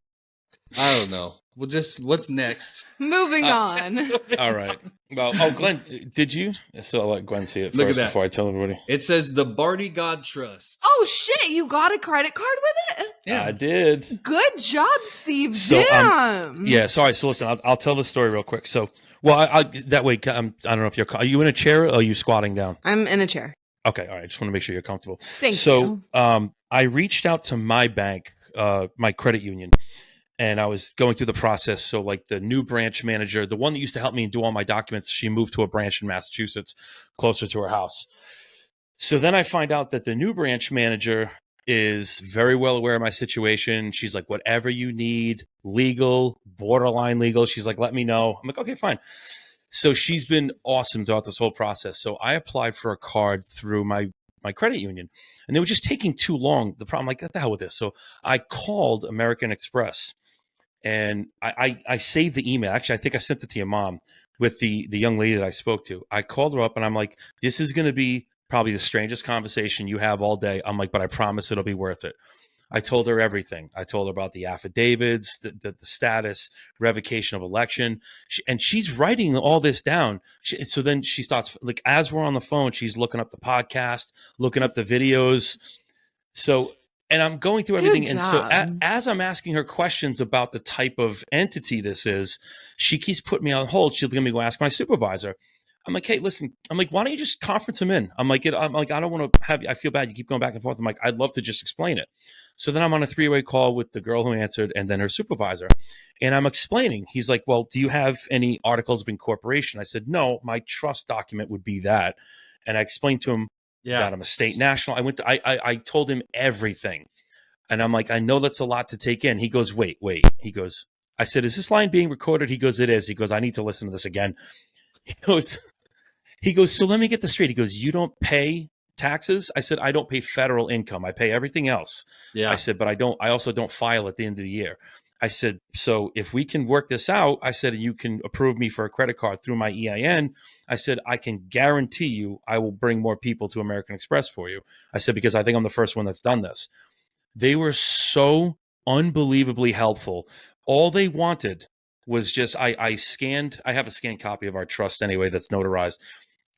I don't know. We'll just, what's next? Moving on. All right. Well, Glenn, did you? So I'll let Gwen see it Look at first that. before I tell everybody. It says the Barty God Trust. Oh shit! You got a credit card with it? Yeah. I did. Good job, Steve. So, Damn. Yeah. Sorry. So listen, I'll tell the story real quick. So, well, I that way, I don't know if are you in a chair or are you squatting down? I'm in a chair. Okay. All right. Just want to make sure you're comfortable. Thank So, you. I reached out to my bank, my credit union, and I was going through the process. So, like the new branch manager, the one that used to help me do all my documents, she moved to a branch in Massachusetts, closer to her house. So then I find out that the new branch manager is very well aware of my situation. She's like, whatever you need, legal, borderline legal. She's like, let me know. I'm like, okay, fine. So she's been awesome throughout this whole process. So I applied for a card through my my credit union, and they were just taking too long. The problem, like, get the hell with this. So I called American Express, and I saved the email. Actually, I think I sent it to your mom with the young lady that I spoke to. I called her up, and I'm like, this is going to be probably the strangest conversation you have all day. I'm like, but I promise it'll be worth it. I told her everything. I told her about the affidavits, the status, revocation of election. And she's writing all this down. So then she starts, like, as we're on the phone, she's looking up the podcast, looking up the videos. So, and I'm going through everything. Good And so job. as I'm asking her questions about the type of entity this is, she keeps putting me on hold. She's going to go ask my supervisor. I'm like, hey, listen, I'm like, why don't you just conference him in? I'm like, I don't want to have, I feel bad. You keep going back and forth. I'm like, I'd love to just explain it. So then I'm on a 3-way call with the girl who answered and then her supervisor. And I'm explaining. He's like, well, do you have any articles of incorporation? I said, no, my trust document would be that. And I explained to him that I'm a state national. I told him everything. And I'm like, I know that's a lot to take in. He goes, wait. He goes, I said, is this line being recorded? He goes, it is. He goes, I need to listen to this again. He goes, so let me get this straight. He goes, you don't pay taxes? I said, I don't pay federal income. I pay everything else. Yeah. I said, but I also don't file at the end of the year. I said, so if we can work this out, I said, you can approve me for a credit card through my EIN. I said, I can guarantee you I will bring more people to American Express for you. I said, because I think I'm the first one that's done this. They were so unbelievably helpful. All they wanted was just, I have a scanned copy of our trust anyway that's notarized.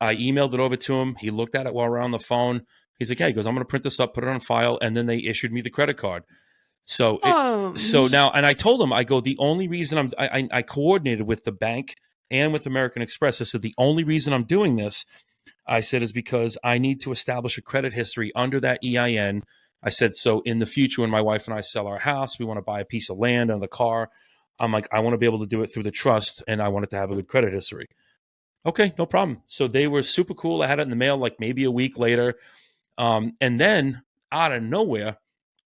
I emailed it over to him. He looked at it while we're on the phone. He's like, yeah, he goes, I'm going to print this up, put it on file. And then they issued me the credit card. So now, and I told him, I go, the only reason I coordinated with the bank and with American Express. I said, the only reason I'm doing this, I said, is because I need to establish a credit history under that EIN. I said, so in the future, when my wife and I sell our house, we want to buy a piece of land and the car. I'm like, I want to be able to do it through the trust, and I want it to have a good credit history. Okay, no problem. So they were super cool. I had it in the mail like maybe a week later. And then out of nowhere,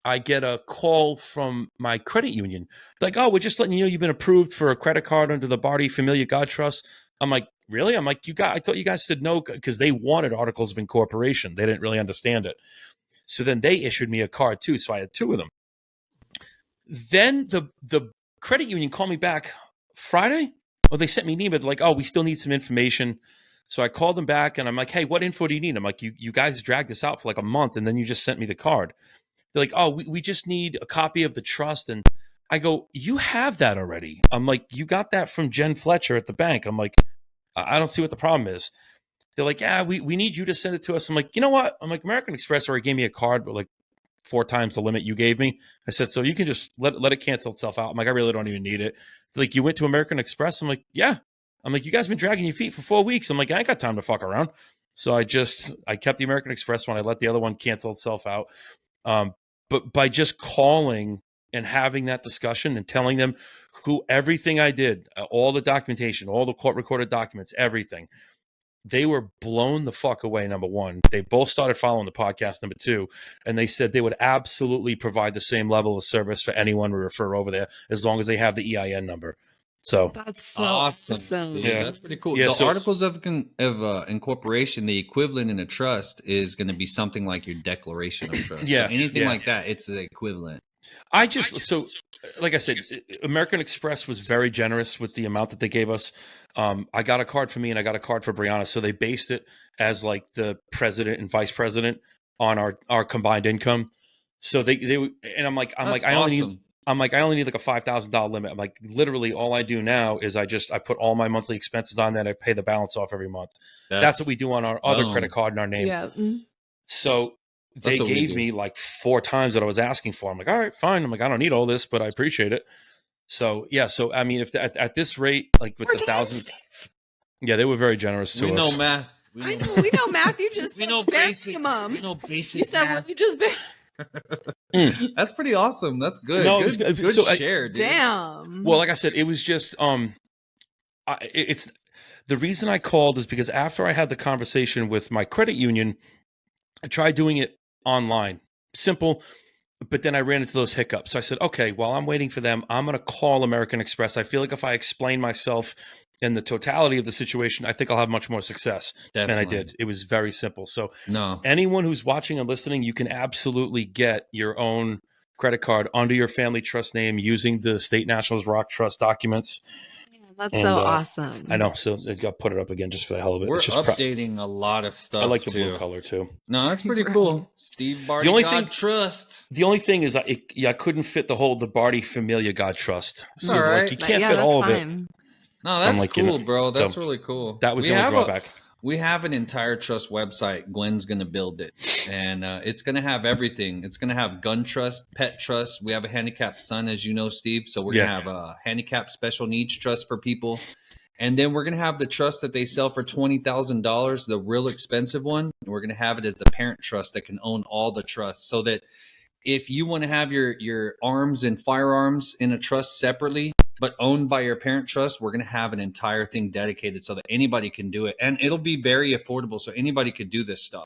I get a call from my credit union. Like, oh, we're just letting you know you've been approved for a credit card under the Barty Familia God Trust. I'm like, really? I'm like, I thought you guys said no, because they wanted articles of incorporation. They didn't really understand it. So then they issued me a card too. So I had 2 of them. Then the credit union called me back Friday. Well, they sent me an email like, oh, we still need some information. So I called them back and I'm like, hey, what info do you need? I'm like, you guys dragged this out for like a month and then you just sent me the card. They're like, oh, we just need a copy of the trust. And I go, you have that already. I'm like, you got that from Jen Fletcher at the bank. I'm like, I don't see what the problem is. They're like, yeah, we need you to send it to us. I'm like, you know what? I'm like, American Express already gave me a card, but like 4 times the limit you gave me. I said, so you can just let it cancel itself out. I'm like, I really don't even need it. They're like, you went to American Express? I'm like, yeah. I'm like, you guys been dragging your feet for 4 weeks. I'm like, I ain't got time to fuck around. So I kept the American Express one. I let the other one cancel itself out. But by just calling and having that discussion and telling them everything I did, all the documentation, all the court recorded documents, everything, they were blown the fuck away, number one. They both started following the podcast, number 2, and they said they would absolutely provide the same level of service for anyone we refer over there as long as they have the EIN number. So That's so awesome. Yeah. That's pretty cool. Yeah, the so- articles of incorporation, the equivalent in a trust is going to be something like your declaration of trust. Yeah, So anything yeah. like that, it's the equivalent. Like I said, American Express was very generous with the amount that they gave us. I got a card for me and I got a card for Brianna. So they based it as like the president and vice president on our combined income. So they and I'm like, That's I only awesome. need. I'm like, I only need like a $5,000 limit. I'm like, literally all I do now is I put all my monthly expenses on that. I pay the balance off every month. That's what we do on our other credit card in our name. Yeah. So they what we gave do. me like 4 times what I was asking for. I'm like, all right, fine. I'm like, I don't need all this, but I appreciate it. So yeah. So, I mean, if at this rate, like with the thousands, yeah, they were very generous to We us. know math. I know, we know math. You just We said know the bare basic. minimum. We know basic. You said math. what you just bare. That's pretty awesome. That's good. No, good so share, dude. Damn. Well, like I said, it was just it's the reason I called is because after I had the conversation with my credit union, I tried doing it online, simple, but then I ran into those hiccups. So I said, okay, while I'm waiting for them, I'm going to call American Express. I feel like if I explain myself in the totality of the situation, I think I'll have much more success than I Definitely. did. It was very simple. So No. anyone who's watching and listening, you can absolutely get your own credit card under your family trust name using the State Nationals Rock Trust documents. That's And, so awesome. I know. So they got put it up again just for the hell of it. We're It's just updating a lot of stuff. I like the too. blue color too. No, that's pretty Right. cool. Steve Barty, The only God thing- Trust. The only thing is, I couldn't fit the Barty Familia God Trust. So all right. like, you can't yeah, fit that's all of it. fine. No, that's like, you cool, know, bro. That's so really cool. That was We the only have drawback. We have an entire trust website. Glenn's going to build it, and it's going to have everything. It's going to have gun trust, pet trust. We have a handicapped son, as you know, Steve. So we're going to have a handicapped special needs trust for people. And then we're going to have the trust that they sell for $20,000, the real expensive one. And we're going to have it as the parent trust that can own all the trusts, so that if you want to have your arms and firearms in a trust separately, but owned by your parent trust, we're going to have an entire thing dedicated so that anybody can do it. And it'll be very affordable, so anybody could do this stuff.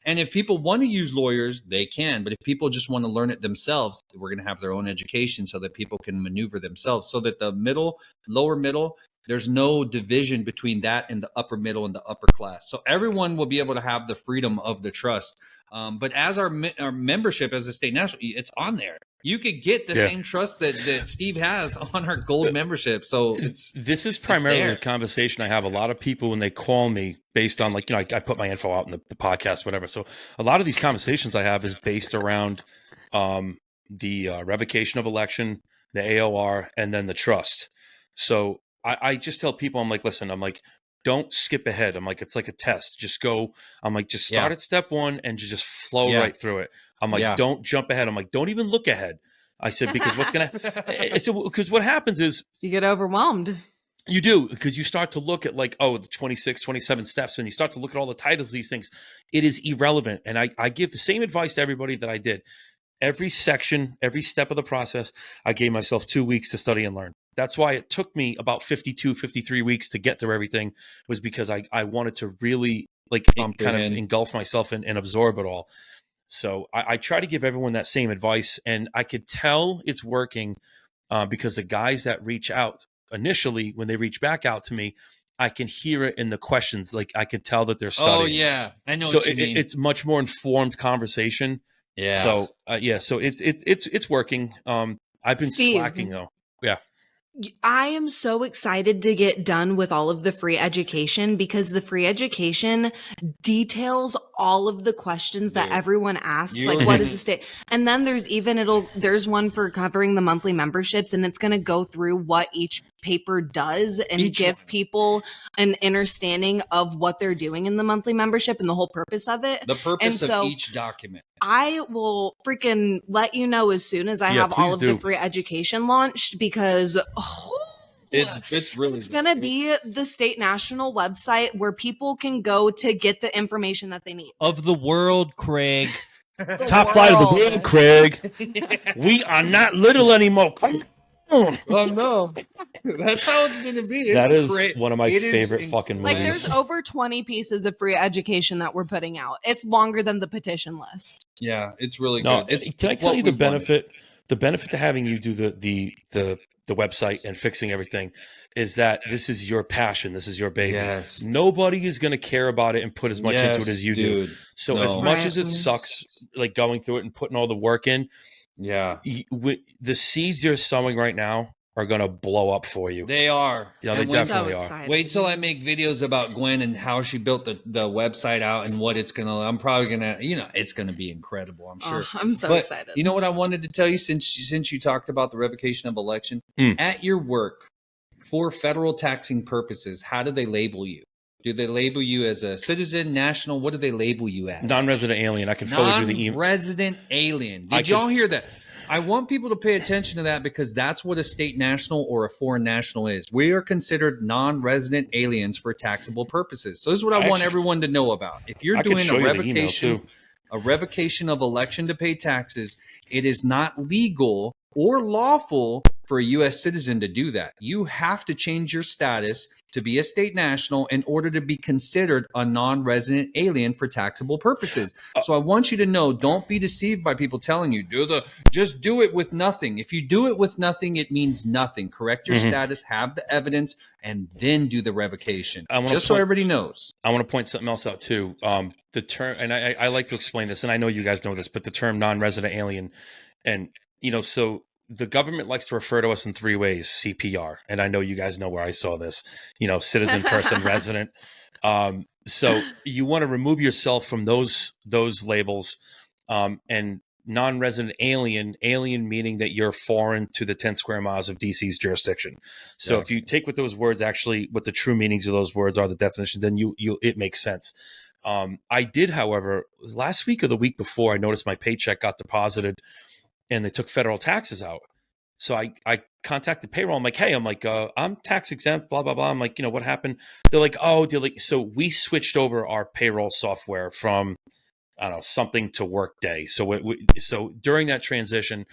And if people want to use lawyers, they can. But if people just want to learn it themselves, we're going to have their own education so that people can maneuver themselves, so that the middle, lower middle, there's no division between that and the upper middle and the upper class. So everyone will be able to have the freedom of the trust. But as our membership as a state national, it's on there. You could get the same trust that Steve has on our gold membership. So This is primarily there. a conversation I have. A lot of people, when they call me based on, like, I put my info out in the podcast, whatever. So a lot of these conversations I have is based around the revocation of election, the AOR, and then the trust. So I just tell people, I'm like, listen, I'm like, don't skip ahead. I'm like, it's like a test. Just go. I'm like, just start at step one and just flow right through it. I'm like, don't jump ahead. I'm like, don't even look ahead. I said, because what's going to, I said, because what happens is You get overwhelmed. you do, because you start to look at like, the 26, 27 steps, and you start to look at all the titles of these things. It is irrelevant. And I give the same advice to everybody that I did. Every section, every step of the process, I gave myself 2 weeks to study and learn. That's why it took me about 52, 53 weeks to get through everything, was because I wanted to really kind of engulf myself and absorb it all. So I try to give everyone that same advice, and I could tell it's working because the guys that reach out initially, when they reach back out to me, I can hear it in the questions. Like, I can tell that they're studying. Oh yeah, I know. So what you mean. it's much more informed conversation. Yeah. So so it's working. I've been Steve. slacking though. Yeah. I am so excited to get done with all of the free education, because the free education details all of the questions that everyone asks. Like, what is the state? And then there's one for covering the monthly memberships, and it's going to go through what each paper does and give people an understanding of what they're doing in the monthly membership and the whole purpose of it. The purpose And so of each document. I will freaking let you know as soon as I have all of the free education launched, because It's really it's going to be the state national website where people can go to get the information that they need. Of the world, Craig. Top flight of the world, Craig. We are not little anymore. Come on. Oh no, that's how it's going to be. That is one of my favorite fucking Like, movies. there's over 20 pieces of free education that we're putting out. It's longer than the petition list. Yeah, it's really No, good. can I tell you the benefit? The benefit to having you do the website and fixing everything is that this is your passion. This is your baby. Yes. Nobody is going to care about it and put as much into it as you do. So as much as it sucks, like going through it and putting all the work in, the seeds you're sowing right now are going to blow up for you. They are. Yeah, they definitely are. Wait till I make videos about Gwen and how she built the website out and what it's going to, I'm probably going to, it's going to be incredible, I'm sure. I'm so excited. You know what I wanted to tell you, since you talked about the revocation of election, at your work, for federal taxing purposes, how do they label you? Do they label you as a citizen, national? What do they label you as? Non-resident alien. I can forward you the email. Non-resident alien. Did y'all hear that? I want people to pay attention to that, because that's what a state national or a foreign national is. We are considered non-resident aliens for taxable purposes. So this is what I want everyone to know about. If you're doing a revocation of election to pay taxes, it is not legal or lawful for a U.S. citizen to do that. You have to change your status to be a state national in order to be considered a non-resident alien for taxable purposes. So I want you to know, don't be deceived by people telling you, just do it with nothing. If you do it with nothing, it means nothing. Correct your status, have the evidence, and then do the revocation. Just so everybody knows. I want to point something else out too. The term, and I like to explain this, and I know you guys know this, but the term non-resident alien, and so the government likes to refer to us in three ways: CPR, and I know you guys know where I saw this. Citizen, person, resident. So you want to remove yourself from those labels, and non-resident alien meaning that you're foreign to the 10 square miles of DC's jurisdiction. So if you take what those words actually, what the true meanings of those words are, the definition, then it makes sense. I did, however, last week or the week before, I noticed my paycheck got deposited and they took federal taxes out. So I contacted payroll. I'm like, hey, I'm tax exempt, blah, blah, blah. I'm like, what happened? They're like, so we switched over our payroll software from, I don't know, something to Workday. So so during that transition,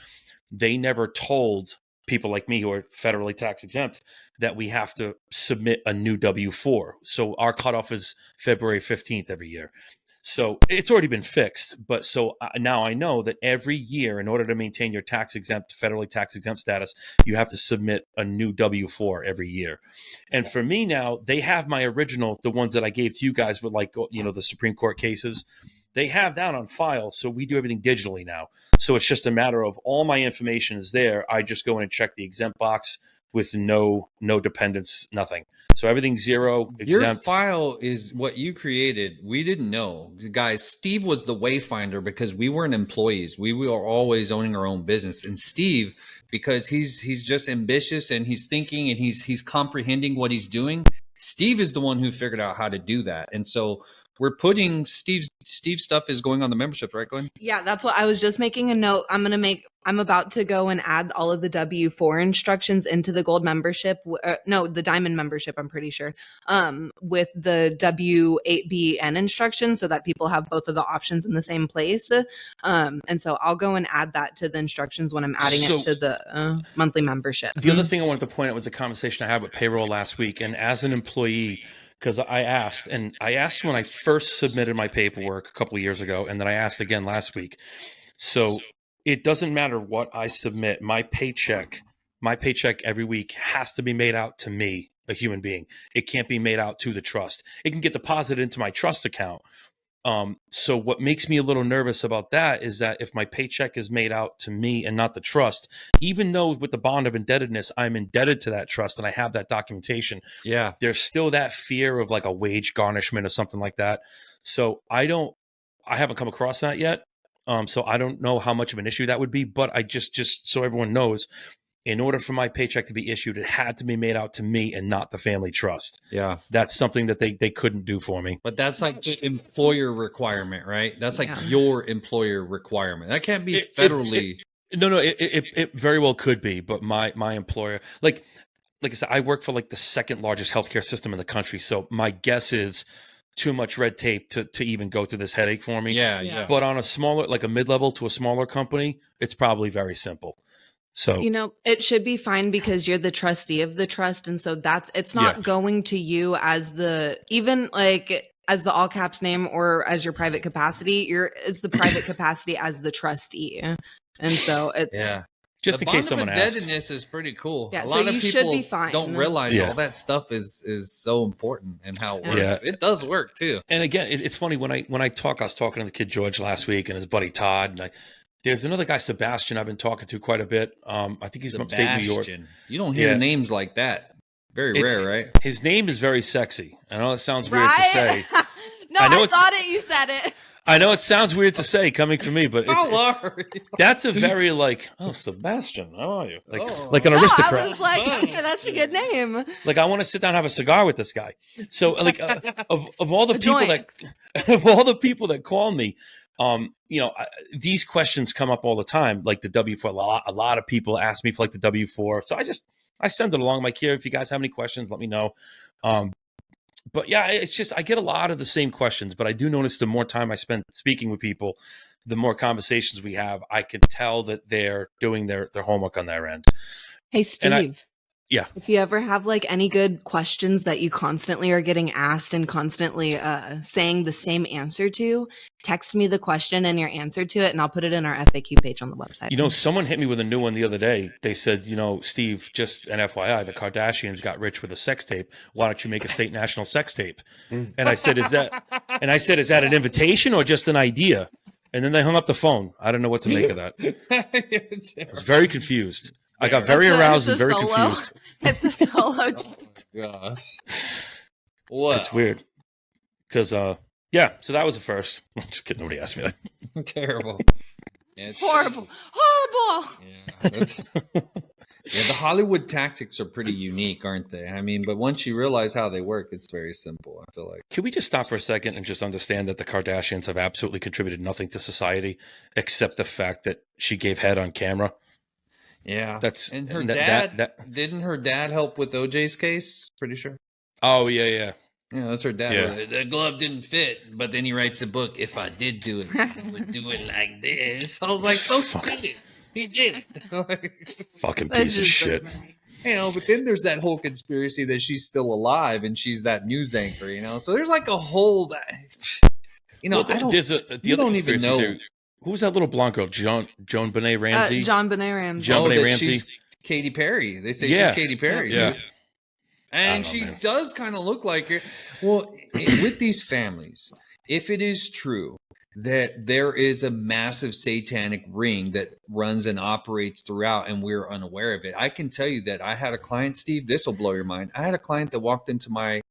they never told people like me who are federally tax exempt that we have to submit a new W-4. So our cutoff is February 15th every year. So it's already been fixed. But so now I know that every year, in order to maintain your federally tax exempt status, you have to submit a new W-4 every year. And for me now, they have my original, the ones that I gave to you guys with the Supreme Court cases. They have that on file, so we do everything digitally now. So it's just a matter of all my information is there. I just go in and check the exempt box with no dependents, nothing. So everything's zero, exempt. Your file is what you created. We didn't know. Guys, Steve was the wayfinder because we weren't employees. We were always owning our own business. And Steve, because he's just ambitious and he's thinking and he's comprehending what he's doing, Steve is the one who figured out how to do that. And so we're putting Steve's stuff is going on the membership, right, Glenn? Yeah, that's what I was just making a note. I'm about to go and add all of the W-4 instructions into the gold membership. The diamond membership, I'm pretty sure, with the W-8BN instructions so that people have both of the options in the same place. And so I'll go and add that to the instructions when I'm adding it to the monthly membership. The other thing I wanted to point out was a conversation I had with payroll last week. And as an employee, because I asked when I first submitted my paperwork a couple of years ago, and then I asked again last week. So it doesn't matter what I submit. My paycheck every week has to be made out to me, a human being. It can't be made out to the trust. It can get deposited into my trust account. So what makes me a little nervous about that is that if my paycheck is made out to me and not the trust, even though with the bond of indebtedness, I'm indebted to that trust and I have that documentation. Yeah. There's still that fear of like a wage garnishment or something like that. So I haven't come across that yet. So I don't know how much of an issue that would be, but I just so everyone knows, in order for my paycheck to be issued, it had to be made out to me and not the family trust. Yeah. That's something that they couldn't do for me. But that's like the employer requirement, right? That's like your employer requirement. That can't be federally. It very well could be, but my employer, like I said, I work for like the second largest healthcare system in the country. So my guess is too much red tape to even go through this headache for me. Yeah. But on a smaller, like a mid-level to a smaller company, it's probably very simple. So, it should be fine because you're the trustee of the trust. And so it's not going to you as even as the all caps name or as your private capacity, it's the private capacity as the trustee. And so it's, just in case someone asks. Indebtedness is pretty cool. Yeah, a lot of people should be fine. Don't realize all that stuff is so important and how it works. Yeah. It does work too. And again, it's funny when I talk, I was talking to the kid George last week and his buddy Todd, and there's another guy, Sebastian, I've been talking to quite a bit. I think he's from upstate New York. You don't hear names like that. Very rare, right? His name is very sexy. I know it sounds weird to say. No, I thought you said it. I know it sounds weird to say coming from me, but that's a very Sebastian, how are you? Like an aristocrat. I was like, okay, that's a good name. Like I want to sit down and have a cigar with this guy. So like of all the people that call me, these questions come up all the time, like the W-4. A lot of people ask me for like the W-4. So I send it along. I'm like, here, if you guys have any questions, let me know. But yeah, it's just, I get a lot of the same questions, but I do notice the more time I spend speaking with people, the more conversations we have, I can tell that they're doing their homework on their end. Hey, Steve. Yeah. If you ever have like any good questions that you constantly are getting asked and constantly saying the same answer to, text me the question and your answer to it, and I'll put it in our FAQ page on the website. You know, someone hit me with a new one the other day. They said, you know, Steve, just an FYI, the Kardashians got rich with a sex tape. Why don't you make a state national sex tape? And I said, is that an invitation or just an idea? And then they hung up the phone. I don't know what to make of that. I was very confused. I got very aroused and very confused. It's a solo tape. Oh, gosh. What? It's weird. Because, yeah, so that was the first. Just kidding. Nobody asked me that. Terrible. Yeah, Horrible. Horrible. Yeah, the Hollywood tactics are pretty unique, aren't they? I mean, but once you realize how they work, it's very simple, I feel like. Can we just stop for a second and just understand that the Kardashians have absolutely contributed nothing to society except the fact that she gave head on camera? Yeah. And her dad, didn't her dad help with OJ's case? Pretty sure. Oh, yeah. Yeah, that's her dad. Yeah. The glove didn't fit, but then he writes a book. If I did do it, I would do it like this. I was like, so stupid. He did it. Fucking piece of shit. You know, but then there's that whole conspiracy that she's still alive and she's that news anchor, you know? So there's like a whole, you know, well, you don't even know. Who was that little blonde girl? Joan Benet Ramsey? John Benet Ramsey. Joan Benet Ramsey. She's Katy Perry. They say she's Katy Perry. Yeah. And she does kind of look like her. Well, with these families, if it is true that there is a massive satanic ring that runs and operates throughout and we're unaware of it, I can tell you that I had a client, Steve, this will blow your mind. I had a client that walked into my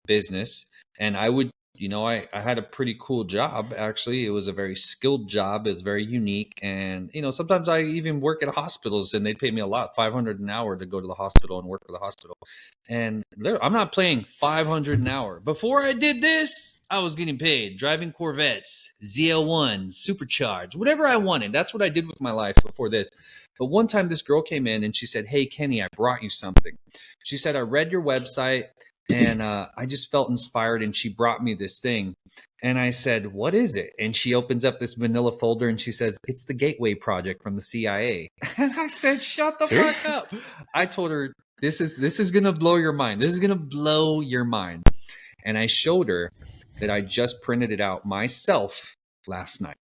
business, and I would, you know, I had a pretty cool job, actually. It was a very skilled job. It was very unique. And, you know, sometimes I even work at hospitals and they'd pay me a lot, $500 an hour to go to the hospital and work for the hospital. And I'm not paying $500 an hour. Before I did this, I was getting paid driving Corvettes, ZL1s, supercharged, whatever I wanted. That's what I did with my life before this. But one time this girl came in and she said, "Hey, Kenny, I brought you something." She said, "I read your website. And I just felt inspired, and she brought me this thing." And I said, "What is it?" And she opens up this manila folder, and she says, "It's the Gateway Project from the CIA." And I said, "Shut the fuck up." I told her, this is going to blow your mind. This is going to blow your mind. And I showed her that I just printed it out myself last night.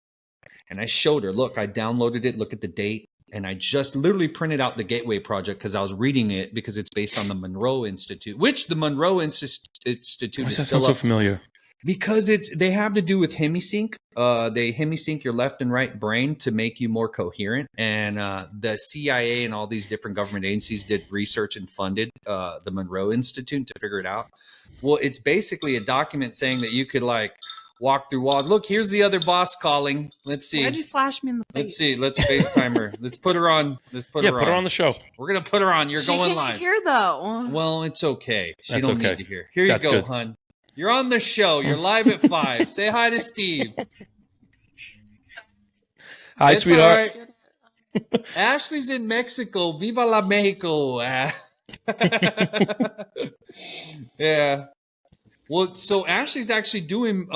And I showed her, look, I downloaded it. Look at the date. And I just literally printed out the Gateway Project because I was reading it because it's based on the Monroe Institute, which the Monroe Institute is still so familiar. Because they have to do with hemisync. They hemisync your left and right brain to make you more coherent. And the CIA and all these different government agencies did research and funded the Monroe Institute to figure it out. Well, it's basically a document saying that you could like walk through walls. Look, here's the other boss calling. Let's see. Why'd you flash me in the face? Let's see. Let's FaceTime her. Let's put her on. Put her on the show. We're going to put her on. You're going can't live. Hear though. Well, it's okay. She That's don't okay. need to hear. Here you That's go, good. hun. You're on the show. You're live at 5. Say hi to Steve. Hi, It's sweetheart. all right. Ashley's in Mexico. Viva la Mexico. Yeah. Well, so Ashley's actually doing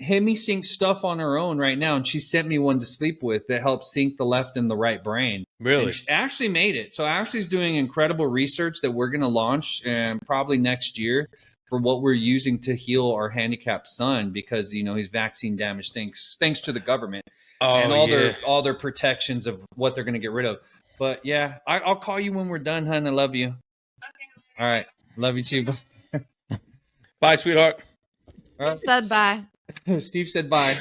hemisync stuff on her own right now, and she sent me one to sleep with that helps sync the left and the right brain. Really? And Ashley made it. So Ashley's doing incredible research that we're going to launch probably next year for what we're using to heal our handicapped son because, you know, he's vaccine damaged thanks to the government and all their protections of what they're going to get rid of. But yeah, I'll call you when we're done, hun. I love you. All right. Love you too. Bye, sweetheart. All right. Said bye. Steve said bye.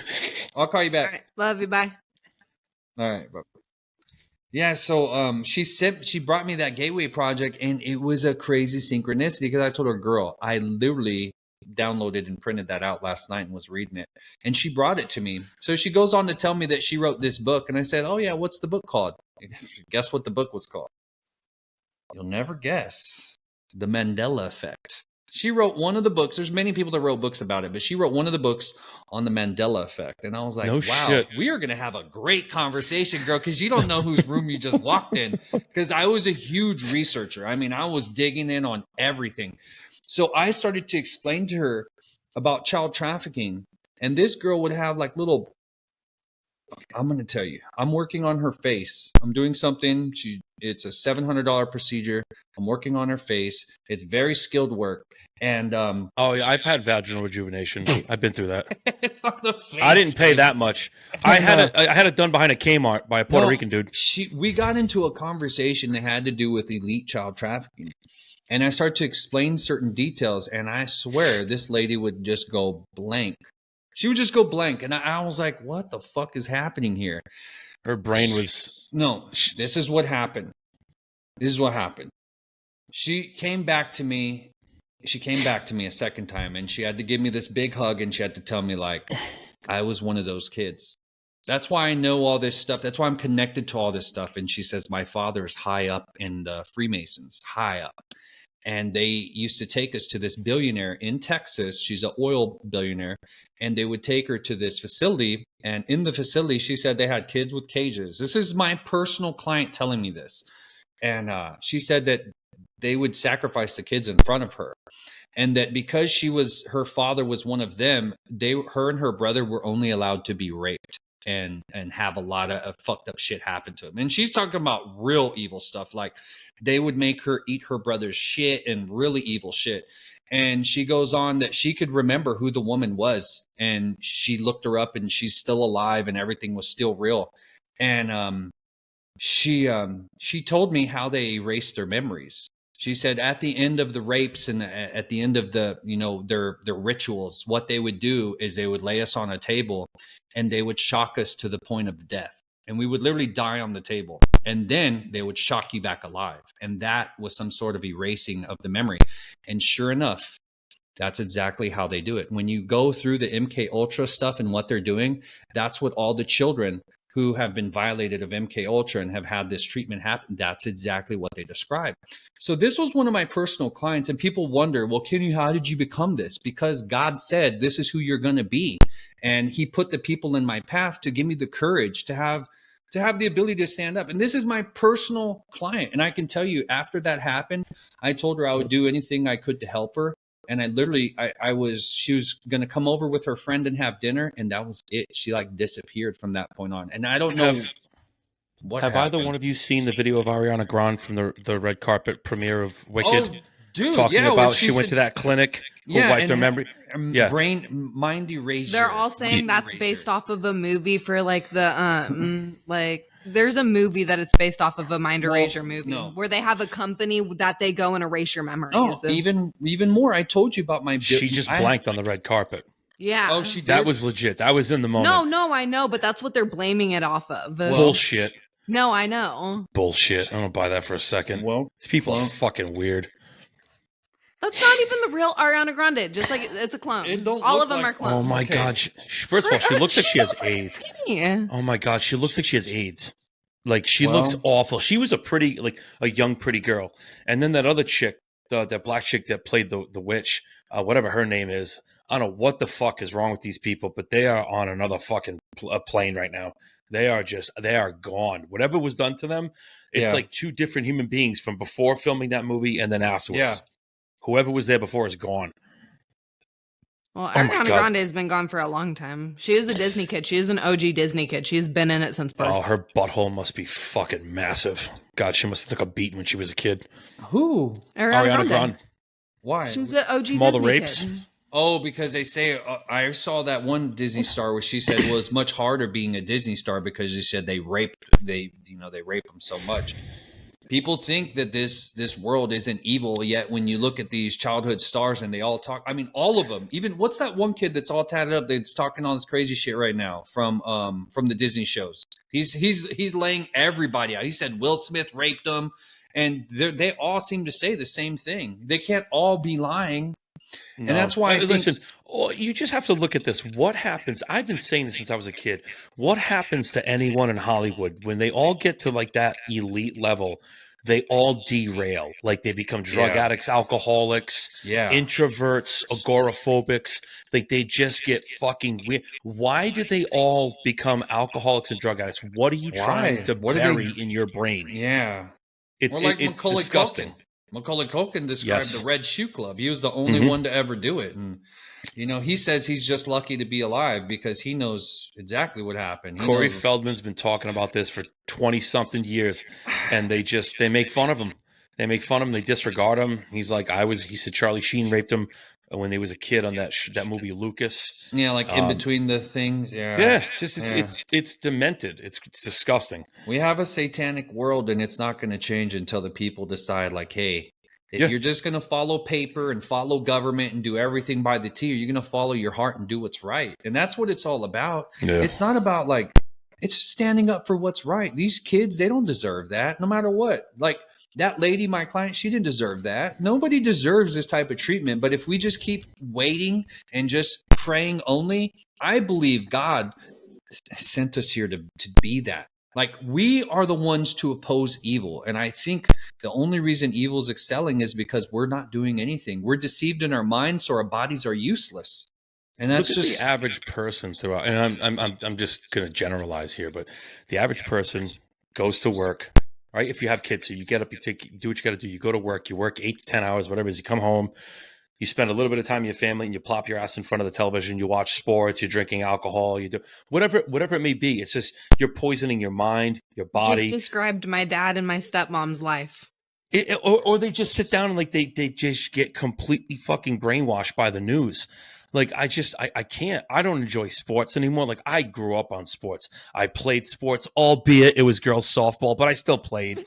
I'll call you back. All right. Love you. Bye. All right. Bye. Yeah. So she brought me that Gateway Project, and it was a crazy synchronicity because I told her, girl, I literally downloaded and printed that out last night and was reading it, and she brought it to me. So she goes on to tell me that she wrote this book, and I said, "Oh yeah, what's the book called?" Guess what the book was called? You'll never guess. The Mandela Effect. She wrote one of the books. There's many people that wrote books about it, but she wrote one of the books on the Mandela Effect. And I was like, No wow, shit. we are going to have a great conversation, girl, because you don't know whose room you just walked in. Because I was a huge researcher. I mean, I was digging in on everything. So I started to explain to her about child trafficking. And this girl would have like little I'm going to tell you, I'm working on her face. I'm doing something. It's a $700 procedure. I'm working on her face. It's very skilled work. And oh yeah, I've had vaginal rejuvenation. I've been through that. face, I didn't pay that much. I had it done behind a Kmart by a Puerto Rican dude. We got into a conversation that had to do with elite child trafficking. And I started to explain certain details, and I swear this lady would just go blank. She would just go blank. And I was like, what the fuck is happening here? Her brain was... No, this is what happened. This is what happened. She came back to me a second time, and she had to give me this big hug, and she had to tell me, like, I was one of those kids. That's why I know all this stuff. That's why I'm connected to all this stuff. And she says, my father's high up in the Freemasons, high up. And they used to take us to this billionaire in Texas. She's an oil billionaire. And they would take her to this facility. And in the facility, she said they had kids with cages. This is my personal client telling me this. And she said that they would sacrifice the kids in front of her. And that because her father was one of them, her and her brother were only allowed to be raped and have a lot of fucked up shit happen to them. And she's talking about real evil stuff. Like they would make her eat her brother's shit and really evil shit. And she goes on that she could remember who the woman was. And she looked her up and she's still alive and everything was still real. And she told me how they erased their memories. She said at the end of the rapes and at the end of the, their rituals, what they would do is they would lay us on a table and they would shock us to the point of death. And we would literally die on the table. And then they would shock you back alive. And that was some sort of erasing of the memory. And sure enough, that's exactly how they do it. When you go through the MK Ultra stuff and what they're doing, that's what all the children who have been violated of MK Ultra and have had this treatment happen, that's exactly what they describe. So this was one of my personal clients, and people wonder, well, Kenny, how did you become this? Because God said, this is who you're going to be. And he put the people in my path to give me the courage to have the ability to stand up. And this is my personal client. And I can tell you, after that happened, I told her I would do anything I could to help her. And she was going to come over with her friend and have dinner. And that was it. She disappeared from that point on. And I don't know what have happened. Either one of you seen the video of Ariana Grande from the red carpet premiere of Wicked? Oh, dude, talking about she went to that clinic who wiped her memory. Mind erasure. They're all saying that's based off of a movie for there's a movie that it's based off of a mind erasure movie where they have a company that they go and erase your memories. Oh, even more. I told you about my. She just blanked on the red carpet. Yeah. Oh, she did? That was legit. That was in the moment. No, I know, but that's what they're blaming it off of. Bullshit. No, I know. Bullshit. I don't buy that for a second. Well, these people are fucking weird. That's not even the real Ariana Grande. Just like it's a clone. All of them are clones. Oh my God. First of all, she looks like she has AIDS. Skinny. Oh my God. She looks like she has AIDS. Like she looks awful. She was a young, pretty girl. And then that other chick, that black chick that played the witch, whatever her name is. I don't know what the fuck is wrong with these people, but they are on another fucking plane right now. They are gone. Whatever was done to them, it's like two different human beings from before filming that movie and then afterwards. Yeah. Whoever was there before is gone. Well, Ariana Grande has been gone for a long time. She is a Disney kid. She is an OG Disney kid. She's been in it since birth. Oh, her butthole must be fucking massive. God, she must have took a beating when she was a kid. Who? Ariana Grande. Why? She's an OG From all the Disney rapes? kid. Oh, because they say I saw that one Disney star where she said it was much harder being a Disney star because she said they rape them so much. People think that this world isn't evil, yet when you look at these childhood stars and they all talk, I mean, all of them. Even what's that one kid that's all tatted up that's talking all this crazy shit right now from the Disney shows? He's laying everybody out. He said Will Smith raped them, and they all seem to say the same thing. They can't all be lying. No. And that's why listen, you just have to look at this. What happens? I've been saying this since I was a kid. What happens to anyone in Hollywood when they all get to like that elite level? They all derail. Like they become drug addicts, alcoholics, introverts, agoraphobics. Like they just get fucking weird. Why do they all become alcoholics and drug addicts? What are you trying to bury in your brain? Yeah. It's Macaulay disgusting. Culkin. Macaulay Culkin described the Red Shoe Club. He was the only one to ever do it. And You know, he says he's just lucky to be alive because he knows exactly what happened. Corey Feldman's been talking about this for 20-something years, and they make fun of him. They make fun of him. They disregard him. He's like, he said Charlie Sheen raped him when they was a kid on that movie Lucas. Yeah, like in between the things. Yeah. Yeah, it's demented. It's disgusting. We have a satanic world, and it's not going to change until the people decide, like, hey, if you're just going to follow paper and follow government and do everything by the T, you're going to follow your heart and do what's right. And that's what it's all about. Yeah. It's not about it's just standing up for what's right. These kids, they don't deserve that no matter what. Like that lady, my client, she didn't deserve that. Nobody deserves this type of treatment. But if we just keep waiting and just praying only, I believe God sent us here to be that. Like, we are the ones to oppose evil. And I think the only reason evil is excelling is because we're not doing anything. We're deceived in our minds, so our bodies are useless. And that's just the average person throughout. And I'm just going to generalize here, but the average person goes to work, right? If you have kids, so you get up, you do what you got to do. You go to work, you work 8 to 10 hours, whatever it is. You come home, you spend a little bit of time with your family, and you plop your ass in front of the television. You watch sports. You're drinking alcohol. You do whatever it may be. It's just you're poisoning your mind, your body. Just described my dad and my stepmom's life. Or they just sit down and they just get completely fucking brainwashed by the news. Like I can't. I don't enjoy sports anymore. Like I grew up on sports. I played sports, albeit it was girls softball, but I still played.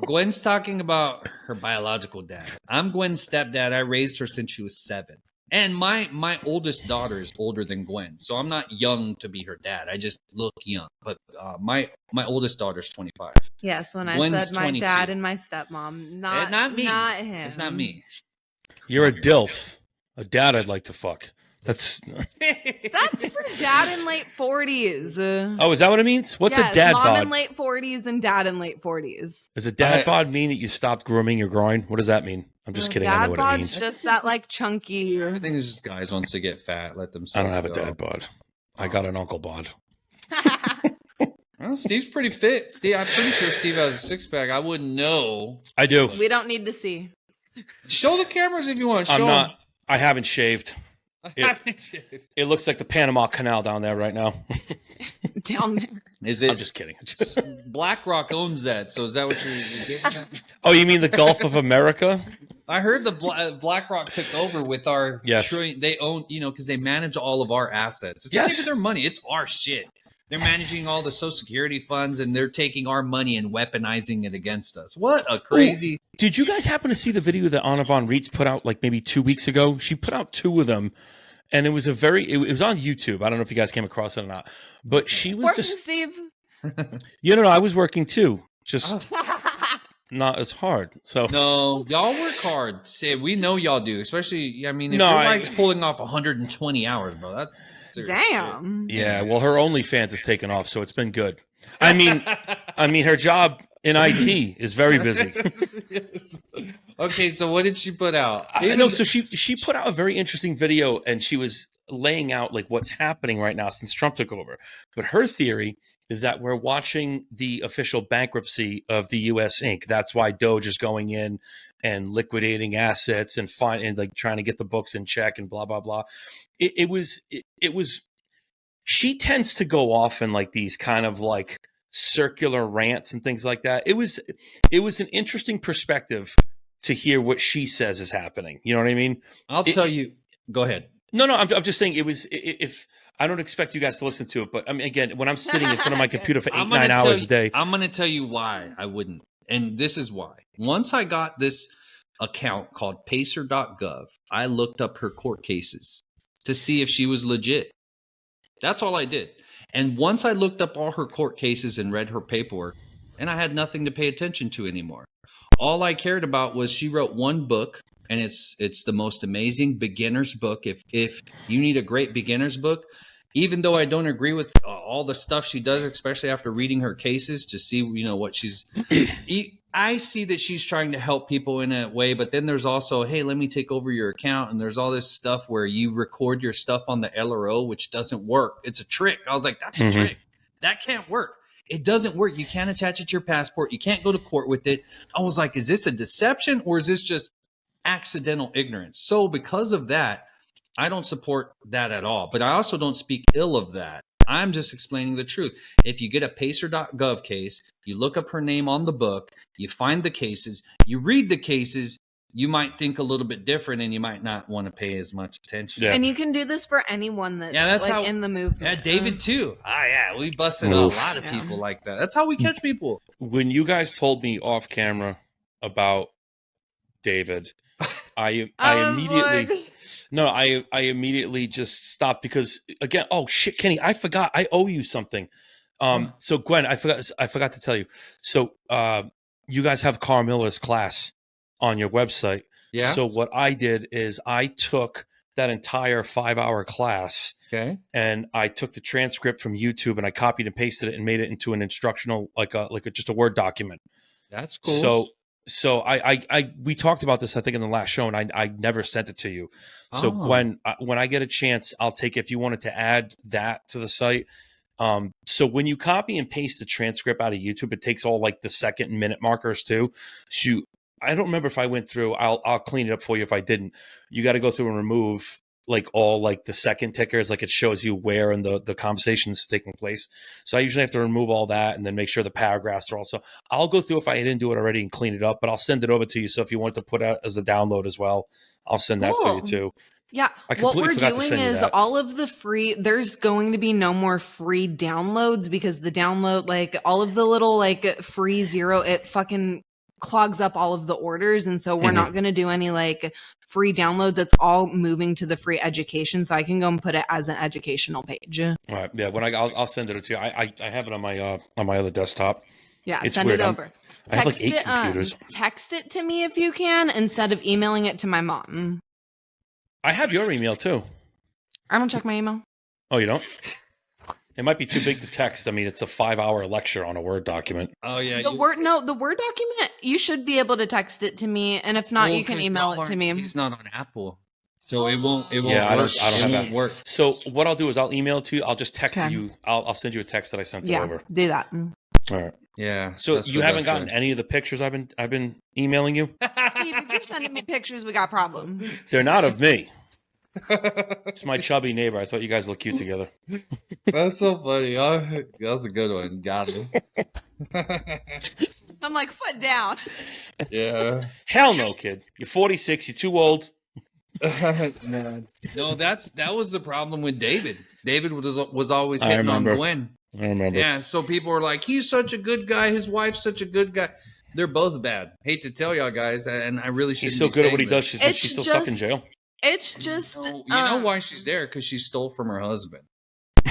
Gwen's talking about her biological dad. I'm Gwen's stepdad. I raised her since she was 7. And my oldest daughter is older than Gwen. So I'm not young to be her dad. I just look young. But my oldest daughter's 25. Yes, when Gwen's I said my 22. Dad and my stepmom. Not me. Not him. It's not me. You're a DILF. A dad I'd like to fuck. That's for dad in late 40s. Oh, is that what it means? What's a dad bod? Mom in late 40s and dad in late 40s. Does a dad bod mean that you stopped grooming your groin? What does that mean? I'm just kidding. I know what it means. Just that chunky. I think it's just guys once they get fat, let them. I don't have a dad bod. I got an uncle bod. Well, Steve's pretty fit. I'm pretty sure Steve has a 6-pack. I wouldn't know. I do. We don't need to see. Show the cameras if you want. I'm not. I haven't shaved. It looks like the Panama Canal down there right now. Down there. Is it? I'm just kidding. BlackRock owns that, so is that what you're getting at? Oh, you mean the Gulf of America? I heard the BlackRock took over with our trillion. They own, because they manage all of our assets. It's not even their money. It's our shit. They're managing all the Social Security funds, and they're taking our money and weaponizing it against us. What a crazy... Ooh, did you guys happen to see the video that Anna Von Reitz put out maybe 2 weeks ago? She put out 2 of them, and it was it was on YouTube. I don't know if you guys came across it or not, but she was working, Steve. No, I was working too. Just not as hard. So no, y'all work hard. We know y'all do. Especially, if your wife's pulling off 120 hours, bro, that's serious. Damn. Shit. Yeah, well, her OnlyFans has taken off, so it's been good. I mean, her job in IT is very busy. Okay, so what did she put out? So she put out a very interesting video, and she was laying out what's happening right now since Trump took over. But her theory is that we're watching the official bankruptcy of the U.S. Inc. That's why Doge is going in and liquidating assets and trying to get the books in check and blah blah blah. It was. She tends to go off in these kind of circular rants and things like that. It was an interesting perspective to hear what she says is happening. You know what I mean? I'll tell you. Go ahead. No, I'm just saying it was. If I don't expect you guys to listen to it, but I mean, again, when I'm sitting in front of my computer for 8-9 hours a day, I'm going to tell you why I wouldn't, and this is why. Once I got this account called Pacer.gov, I looked up her court cases to see if she was legit. That's all I did. And once I looked up all her court cases and read her paperwork, and I had nothing to pay attention to anymore. All I cared about was she wrote one book, and it's the most amazing beginner's book. If you need a great beginner's book, even though I don't agree with all the stuff she does, especially after reading her cases to see, what she's... I see that she's trying to help people in a way, but then there's also, hey, let me take over your account. And there's all this stuff where you record your stuff on the LRO, which doesn't work. It's a trick. I was like, that's a trick. That can't work. It doesn't work. You can't attach it to your passport. You can't go to court with it. I was like, is this a deception or is this just accidental ignorance. So because of that, I don't support that at all. But I also don't speak ill of that. I'm just explaining the truth. If you get a pacer.gov case, you look up her name on the book, you find the cases, you read the cases, you might think a little bit different and you might not want to pay as much attention. Yeah. And you can do this for anyone that's like in the movement. Yeah, David too. We busted a lot of people like that. That's how we catch people. When you guys told me off camera about David, I immediately just stopped because again, oh shit, Kenny, I forgot I owe you something. So Gwen, I forgot to tell you. So you guys have Carl Miller's class on your website. Yeah. So what I did is I took that entire 5-hour class. Okay. And I took the transcript from YouTube and I copied and pasted it and made it into an instructional, just a Word document. That's cool. So we talked about this, I think, in the last show, and I never sent it to you. So Gwen, when I get a chance, I'll take it if you wanted to add that to the site. So when you copy and paste the transcript out of YouTube, it takes all like the second and minute markers too. So I don't remember if I went through. I'll clean it up for you if I didn't. You got to go through and remove like all like the second tickers, like it shows you where in the conversation's taking place. So I usually have to remove all that and then make sure the paragraphs are also. I'll go through if I didn't do it already and clean it up, but I'll send it over to you. So if you want to put out as a download as well, I'll send that to you too. Yeah, what we're doing is all of the free, there's going to be no more free downloads because the download, like all of the little like free zero, it fucking clogs up all of the orders. And so we're not going to do any like free downloads. It's all moving to the free education. So I can go and put it as an educational page. All right. Yeah. When I'll send it to you. I have it on my other desktop. Yeah. It's send weird. It over. I have like 8 computers. Text it to me if you can, instead of emailing it to my mom. I have your email too. I don't check my email. Oh, you don't? It might be too big to text. I mean, it's a 5-hour lecture on a Word document. Oh yeah. The Word document, you should be able to text it to me, and if not, you can email it to me. He's not on Apple, so it won't. Yeah, I don't have that. Work. So what I'll do is I'll email it to you. I'll just text you. I'll send you a text that I sent it over. Do that. All right. Yeah. So you haven't gotten any of the pictures I've been emailing you? Steve, if you're sending me pictures, we got a problem. They're not of me. It's my chubby neighbor. I thought you guys look cute together. That's so funny. That's a good one. Got it. I'm like, foot down. Yeah. Hell no, kid. You're 46. You're too old. No, that was the problem with David. David was always hitting on Gwen. I remember. Yeah, so people were like, he's such a good guy. His wife's such a good guy. They're both bad. Hate to tell y'all guys, and I really shouldn't. He's so good at what he does. She's still stuck in jail. It's just... you know why she's there? Because she stole from her husband.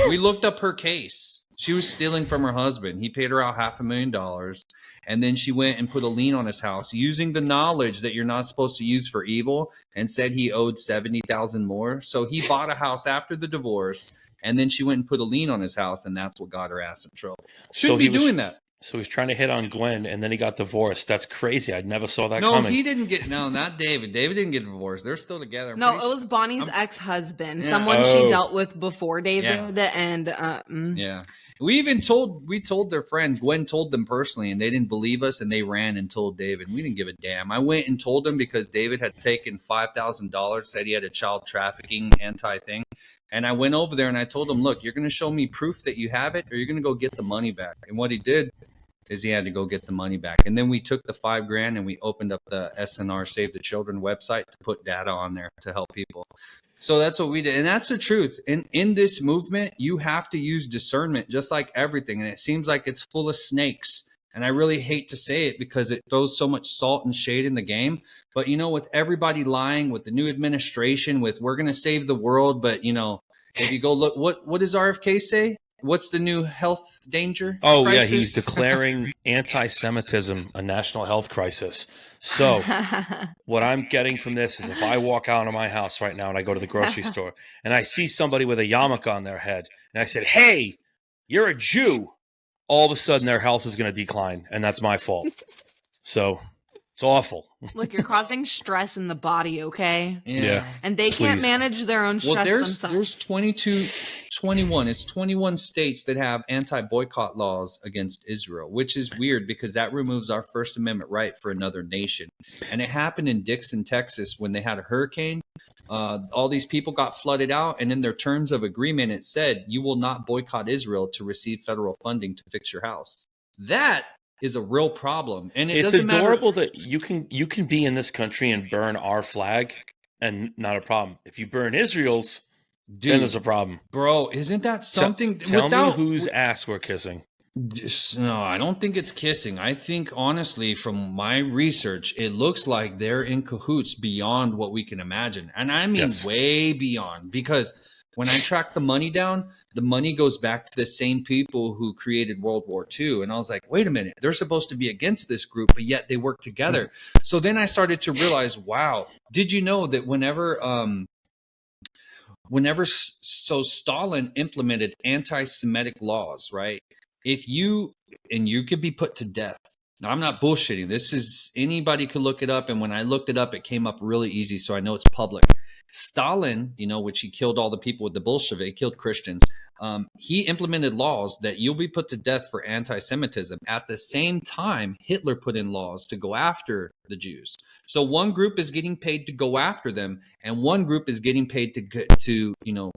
We looked up her case. She was stealing from her husband. He paid her out $500,000. And then she went and put a lien on his house using the knowledge that you're not supposed to use for evil, and said he owed $70,000 more. So he bought a house after the divorce, and then she went and put a lien on his house, and that's what got her ass in trouble. Shouldn't be doing that. So he's trying to hit on Gwen, and then he got divorced. That's crazy. I never saw that coming. No, he didn't get... No, not David. David didn't get divorced. They're still together. No, it was Bonnie's ex-husband. Yeah. Someone she dealt with before David. Yeah. And... Yeah. We told their friend. Gwen told them personally, and they didn't believe us, and they ran and told David. We didn't give a damn. I went and told them because David had taken $5,000, said he had a child trafficking anti-thing. And I went over there and I told him, look, you're going to show me proof that you have it, or you're going to go get the money back. And what he did is he had to go get the money back. And then we took the $5,000 and we opened up the SNR Save the Children website to put data on there to help people. So that's what we did. And that's the truth. In this movement, you have to use discernment just like everything. And it seems like it's full of snakes. And I really hate to say it because it throws so much salt and shade in the game. But, with everybody lying, with the new administration, with we're going to save the world. But, if you go look, what does RFK say? What's the new health danger? Oh, crisis? Yeah, he's declaring anti-Semitism a national health crisis. So what I'm getting from this is if I walk out of my house right now and I go to the grocery store and I see somebody with a yarmulke on their head and I said, hey, you're a Jew, all of a sudden their health is going to decline, and that's my fault. So it's awful. Look, you're causing stress in the body, okay? Yeah. And they can't manage their own stress themselves. There's 21. It's 21 states that have anti-boycott laws against Israel, which is weird because that removes our First Amendment right for another nation. And it happened in Dixon, Texas, when they had a hurricane. All these people got flooded out, and in their terms of agreement, it said you will not boycott Israel to receive federal funding to fix your house. That is a real problem, and it's adorable that you can be in this country and burn our flag and not a problem. If you burn Israel's, then there's a problem, bro. Isn't that something? Tell me whose ass we're kissing. No, I don't think it's kissing. I think, honestly, from my research, it looks like they're in cahoots beyond what we can imagine. And I mean way beyond, because when I track the money down, the money goes back to the same people who created World War II. And I was like, wait a minute, they're supposed to be against this group, but yet they work together. So then I started to realize, wow, did you know that so Stalin implemented anti-Semitic laws, right? You could be put to death. Now, I'm not bullshitting. This is, anybody could look it up. And when I looked it up, it came up really easy. So I know it's public. Stalin, which he killed all the people with the Bolshevik, killed Christians. He implemented laws that you'll be put to death for anti-Semitism. At the same time, Hitler put in laws to go after the Jews. So one group is getting paid to go after them, and one group is getting paid to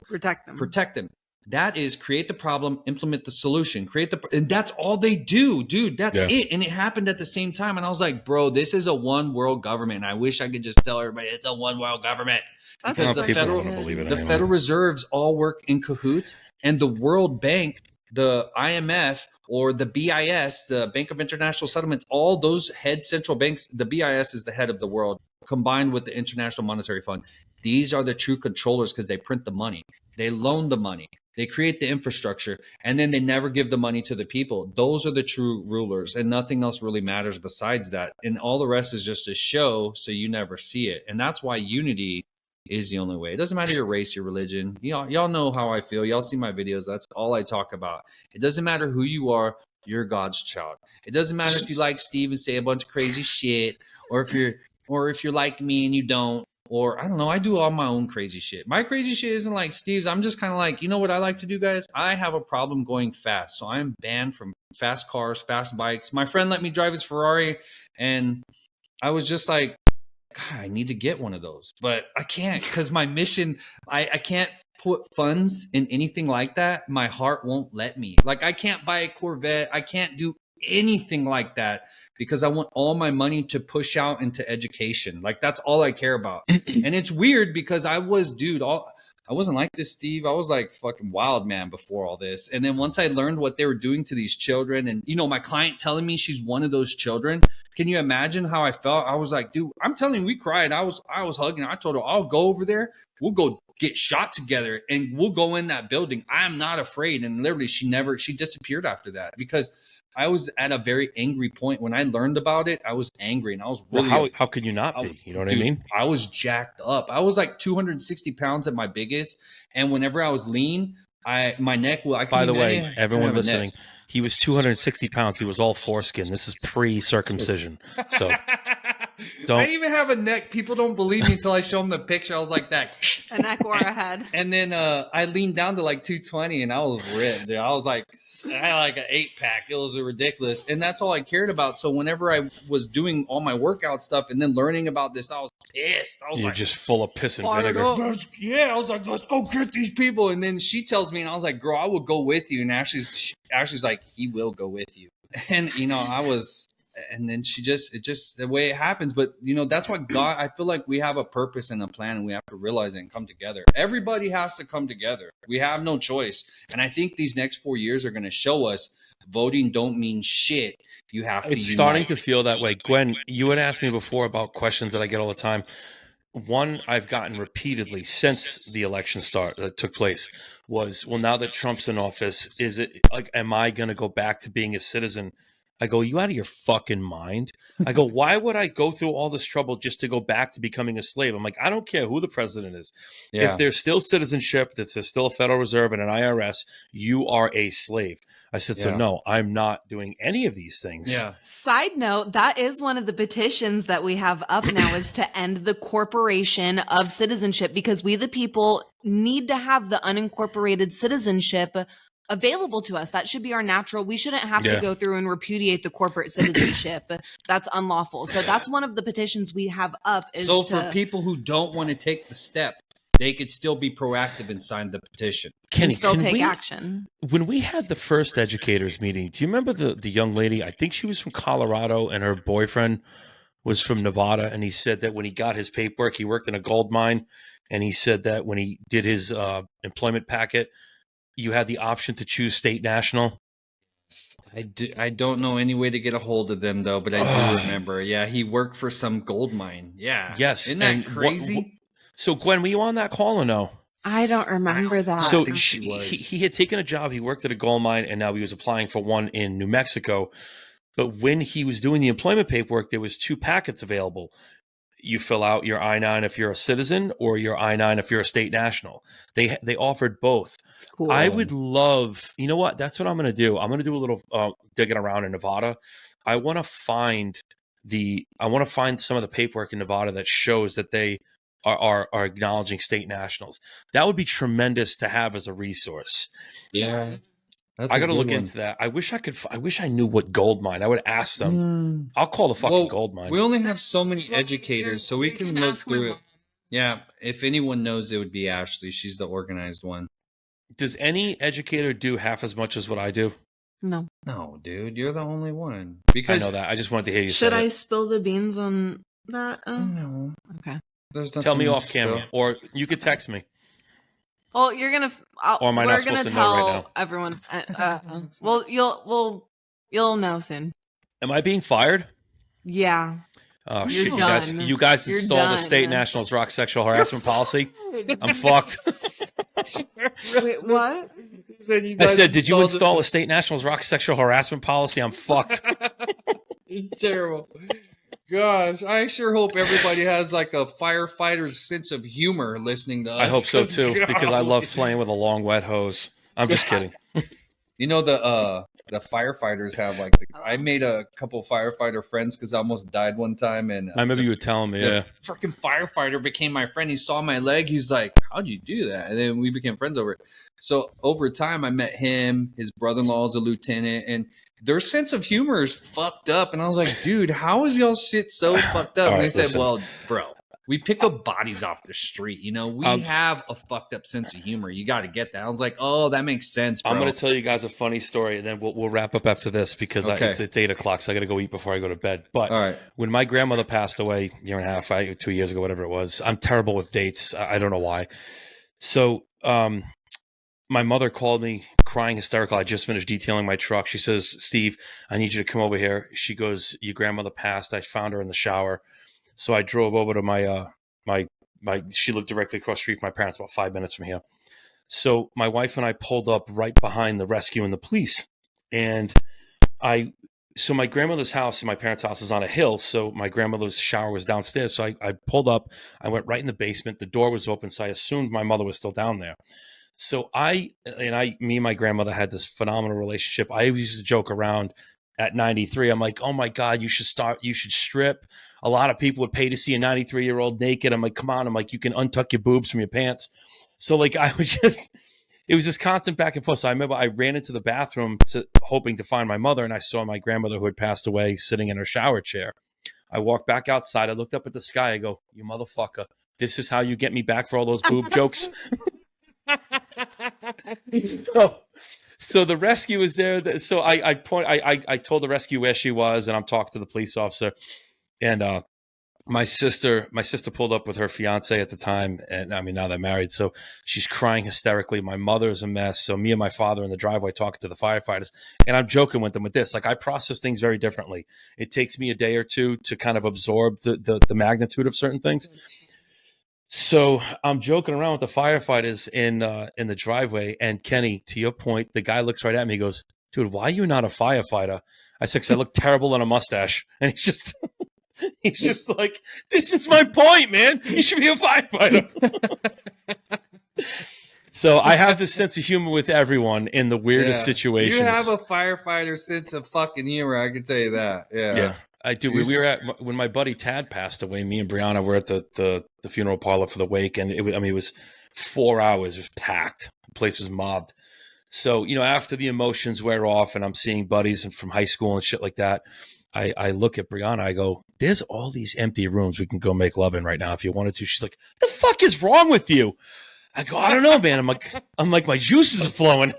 protect them. That is, create the problem, implement the solution, and that's all they do, dude. That's it. And it happened at the same time. And I was like, bro, this is a one world government. And I wish I could just tell everybody it's a one world government, because the Federal Reserves all work in cahoots, and the World Bank, the IMF, or the BIS, the Bank of International Settlements, all those head central banks, the BIS is the head of the world, combined with the International Monetary Fund. These are the true controllers because they print the money. They loan the money. They create the infrastructure, and then they never give the money to the people. Those are the true rulers, and nothing else really matters besides that. And all the rest is just a show, so you never see it. And that's why unity is the only way. It doesn't matter your race, your religion. Y'all know how I feel. Y'all see my videos. That's all I talk about. It doesn't matter who you are. You're God's child. It doesn't matter if you like Steve and say a bunch of crazy shit, or if you're like me and you don't. Or I don't know, I do all my own crazy shit. My crazy shit isn't like Steve's. I'm just kind of like, you know what I like to do, guys? I have a problem going fast. So I'm banned from fast cars, fast bikes. My friend let me drive his Ferrari, and I was just like, God, I need to get one of those. But I can't, because my mission, I can't put funds in anything like that. My heart won't let me. Like, I can't buy a Corvette. I can't do anything like that, because I want all my money to push out into education. Like, that's all I care about. And it's weird because I wasn't like this, Steve. I was like fucking wild man before all this. And then once I learned what they were doing to these children, and my client telling me she's one of those children, can you imagine how I felt? I was like, dude, I'm telling you, we cried. I was hugging. I told her, I'll go over there. We'll go get shot together, and we'll go in that building. I am not afraid. And literally she disappeared after that, because I was at a very angry point. When I learned about it, I was angry, and I was really... how could you not be? You know what I mean? I was jacked up. I was like 260 pounds at my biggest, and whenever I was lean, my neck... By the way, everyone listening, he was 260 pounds. He was all foreskin. This is pre-circumcision. So... I even have a neck. People don't believe me until I show them the picture. I was like that. A neck or a head. And then I leaned down to like 220, and I was ripped. Dude. I was like, I had like an 8-pack. It was ridiculous. And that's all I cared about. So whenever I was doing all my workout stuff and then learning about this, I was pissed. You're just full of piss and vinegar. I was like, let's go get these people. And then she tells me, and I was like, girl, I will go with you. And Ashley's like, he will go with you. And, I was... And then it's just the way it happens. But, that's why God, I feel like we have a purpose and a plan, and we have to realize it and come together. Everybody has to come together. We have no choice. And I think these next 4 years are going to show us voting don't mean shit. You have to It's unite. starting to feel that way. Gwen, you had asked me before about questions that I get all the time. One I've gotten repeatedly since the election took place was, well, now that Trump's in office, is it like, am I going to go back to being a citizen I go, you out of your fucking mind? I go, why would I go through all this trouble just to go back to becoming a slave? I'm like, I don't care who the president is. Yeah. If there's still citizenship, that there's still a Federal Reserve and an IRS, you are a slave. I said, so no, I'm not doing any of these things. Yeah. Side note, that is one of the petitions that we have up now is to end the corporation of citizenship, because we the people need to have the unincorporated citizenship available to us. That should be our natural. We shouldn't have to go through and repudiate the corporate citizenship. That's unlawful. So that's one of the petitions we have up. Is so for people who don't want to take the step, they could still be proactive and sign the petition. Kenny, still take action. When we had the first educators meeting, do you remember the young lady? I think she was from Colorado and her boyfriend was from Nevada. And he said that when he got his paperwork, he worked in a gold mine. And he said that when he did his employment packet, you had the option to choose state national. I don't know any way to get a hold of them, though, but I do remember. Yeah, he worked for some gold mine. Yeah. Yes. Isn't that crazy? So, Gwen, were you on that call or no? I don't remember that. So he had taken a job. He worked at a gold mine, and now he was applying for one in New Mexico. But when he was doing the employment paperwork, there was 2 packets available. You fill out your I-9 if you're a citizen, or your I-9 if you're a state national. They offered both. That's cool. I would love, you know what? That's what I'm going to do. I'm going to do a little digging around in Nevada. I want to find some of the paperwork in Nevada that shows that they are acknowledging state nationals. That would be tremendous to have as a resource. Yeah. I got to look into that. I wish I knew what gold mine. I would ask them. I'll call the fucking gold mine. We only have so many educators, so we can look through it. Yeah. If anyone knows, it would be Ashley. She's the organized one. Does any educator do half as much as what I do? No. No, dude. You're the only one. I know that. I just wanted to hear you say it. Should I spill the beans on that? No. Okay. Tell me off camera, or you could text me. Well, you're gonna. Or am I not supposed to know right now? Everyone. Well, you'll know soon. Am I being fired? Yeah. Oh shit! You guys installed a state nationals rock sexual harassment policy. I'm fucked. Wait, what? I said, did you install a state nationals rock sexual harassment policy? I'm fucked. Terrible. Gosh, I sure hope everybody has like a firefighter's sense of humor listening to us. I hope so too, because I love playing with a long wet hose. I'm just kidding. You know, the firefighters have like I made a couple firefighter friends because I almost died one time, and I remember you were telling me, the freaking firefighter became my friend. He saw my leg. He's like, "How'd you do that?" And then we became friends over it. So over time, I met him. His brother-in-law is a lieutenant, and their sense of humor is fucked up. And I was like, dude, how is y'all shit so fucked up? And they said, well, bro, we pick up bodies off the street. You know, we have a fucked up sense of humor. You got to get that. I was like, oh, that makes sense, bro. I'm going to tell you guys a funny story, and then we'll wrap up after this because it's 8 o'clock, so I got to go eat before I go to bed. But when my grandmother passed away a year and a half, 2 years ago, whatever it was, I'm terrible with dates. I don't know why. So my mother called me crying hysterical. I just finished detailing my truck. She says, Steve, I need you to come over here. She goes, your grandmother passed. I found her in the shower. So I drove over to my she lived directly across the street from my parents, about 5 minutes from here. So my wife and I pulled up right behind the rescue and the police. And so my grandmother's house and my parents' house is on a hill. So my grandmother's shower was downstairs. So I pulled up, I went right in the basement. The door was open. So I assumed my mother was still down there. So me and my grandmother had this phenomenal relationship. I always used to joke around at 93. I'm like, oh my God, you should strip. A lot of people would pay to see a 93-year-old naked. I'm like, come on. I'm like, you can untuck your boobs from your pants. So like, it was this constant back and forth. So I remember I ran into the bathroom hoping to find my mother, and I saw my grandmother who had passed away sitting in her shower chair. I walked back outside. I looked up at the sky. I go, you motherfucker, this is how you get me back for all those boob jokes? So the rescue is there. So I told the rescue where she was, and I'm talking to the police officer. And my sister pulled up with her fiance at the time, and I mean now they're married. So she's crying hysterically. My mother is a mess. So me and my father in the driveway talking to the firefighters, and I'm joking with them with this. Like I process things very differently. It takes me a day or two to kind of absorb the magnitude of certain things. So I'm joking around with the firefighters in the driveway, and Kenny, to your point, the guy looks right at me. He goes, dude, why are you not a firefighter? I said, because I look terrible on a mustache. And he's just like, this is my point, man. You should be a firefighter. So I have this sense of humor with everyone in the weirdest situations. You have a firefighter sense of fucking humor, I can tell you that. Yeah. I do. We were when my buddy Tad passed away, me and Brianna were at the funeral parlor for the wake, and it was 4 hours. It was packed. The place was mobbed. So, after the emotions wear off and I'm seeing buddies from high school and shit like that, I look at Brianna, I go, there's all these empty rooms we can go make love in right now if you wanted to. She's like, the fuck is wrong with you? I go, I don't know, man. I'm like, my juices are flowing.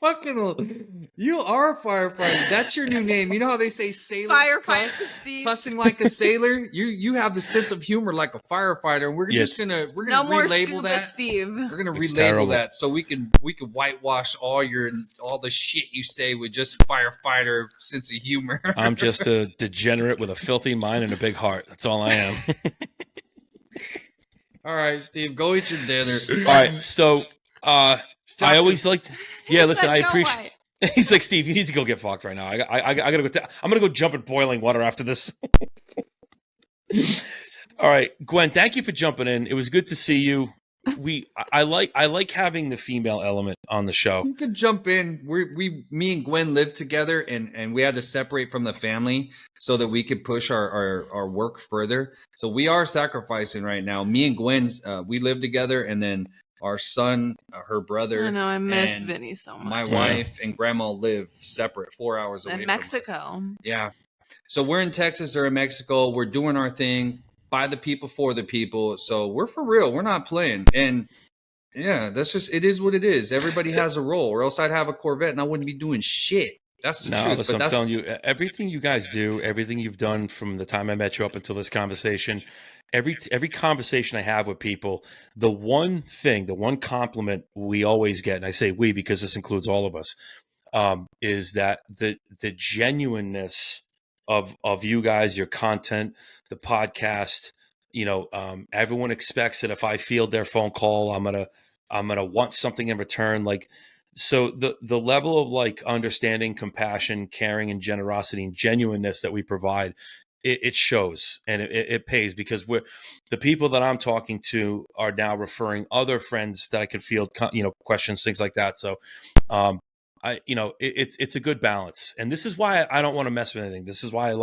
Fucking, you are a firefighter. That's your new name. You know how they say sailors Firefighter Steve. cussing like a sailor? You have the sense of humor like a firefighter. And we're just gonna no more relabel scuba that. Steve. We're gonna It's relabel terrible. that so we can whitewash all the shit you say with just firefighter sense of humor. I'm just a degenerate with a filthy mind and a big heart. That's all I am. All right, Steve, go eat your dinner. All right, so I always like, listen, I appreciate. He's like, Steve, you need to go get fucked right now. I gotta go. I'm gonna go jump in boiling water after this. All right, Gwen, thank you for jumping in. It was good to see you. I like having the female element on the show. You could jump in. Me and Gwen lived together, and we had to separate from the family so that we could push our work further. So we are sacrificing right now. Me and Gwen's we live together, and then our son, her brother. I know, I miss and Vinny so much. My wife and grandma live separate, 4 hours away In from Mexico. us. Yeah. So we're in Texas or in Mexico. We're doing our thing. By the people, for the people. So we're for real. We're not playing. And yeah, that's just, it is what it is. Everybody has a role, or else I'd have a Corvette and I wouldn't be doing shit. That's the truth. Listen, I'm telling you, everything you guys do, everything you've done from the time I met you up until this conversation, every conversation I have with people, the one compliment we always get, and I say we because this includes all of us, is that the genuineness of you guys, your content, the podcast, everyone expects that if I field their phone call, I'm gonna want something in return. Like, so the level of like understanding, compassion, caring, and generosity and genuineness that we provide, it shows, and it pays, because the people that I'm talking to are now referring other friends that I could field, questions, things like that. So, it's a good balance, and this is why I don't want to mess with anything. This is why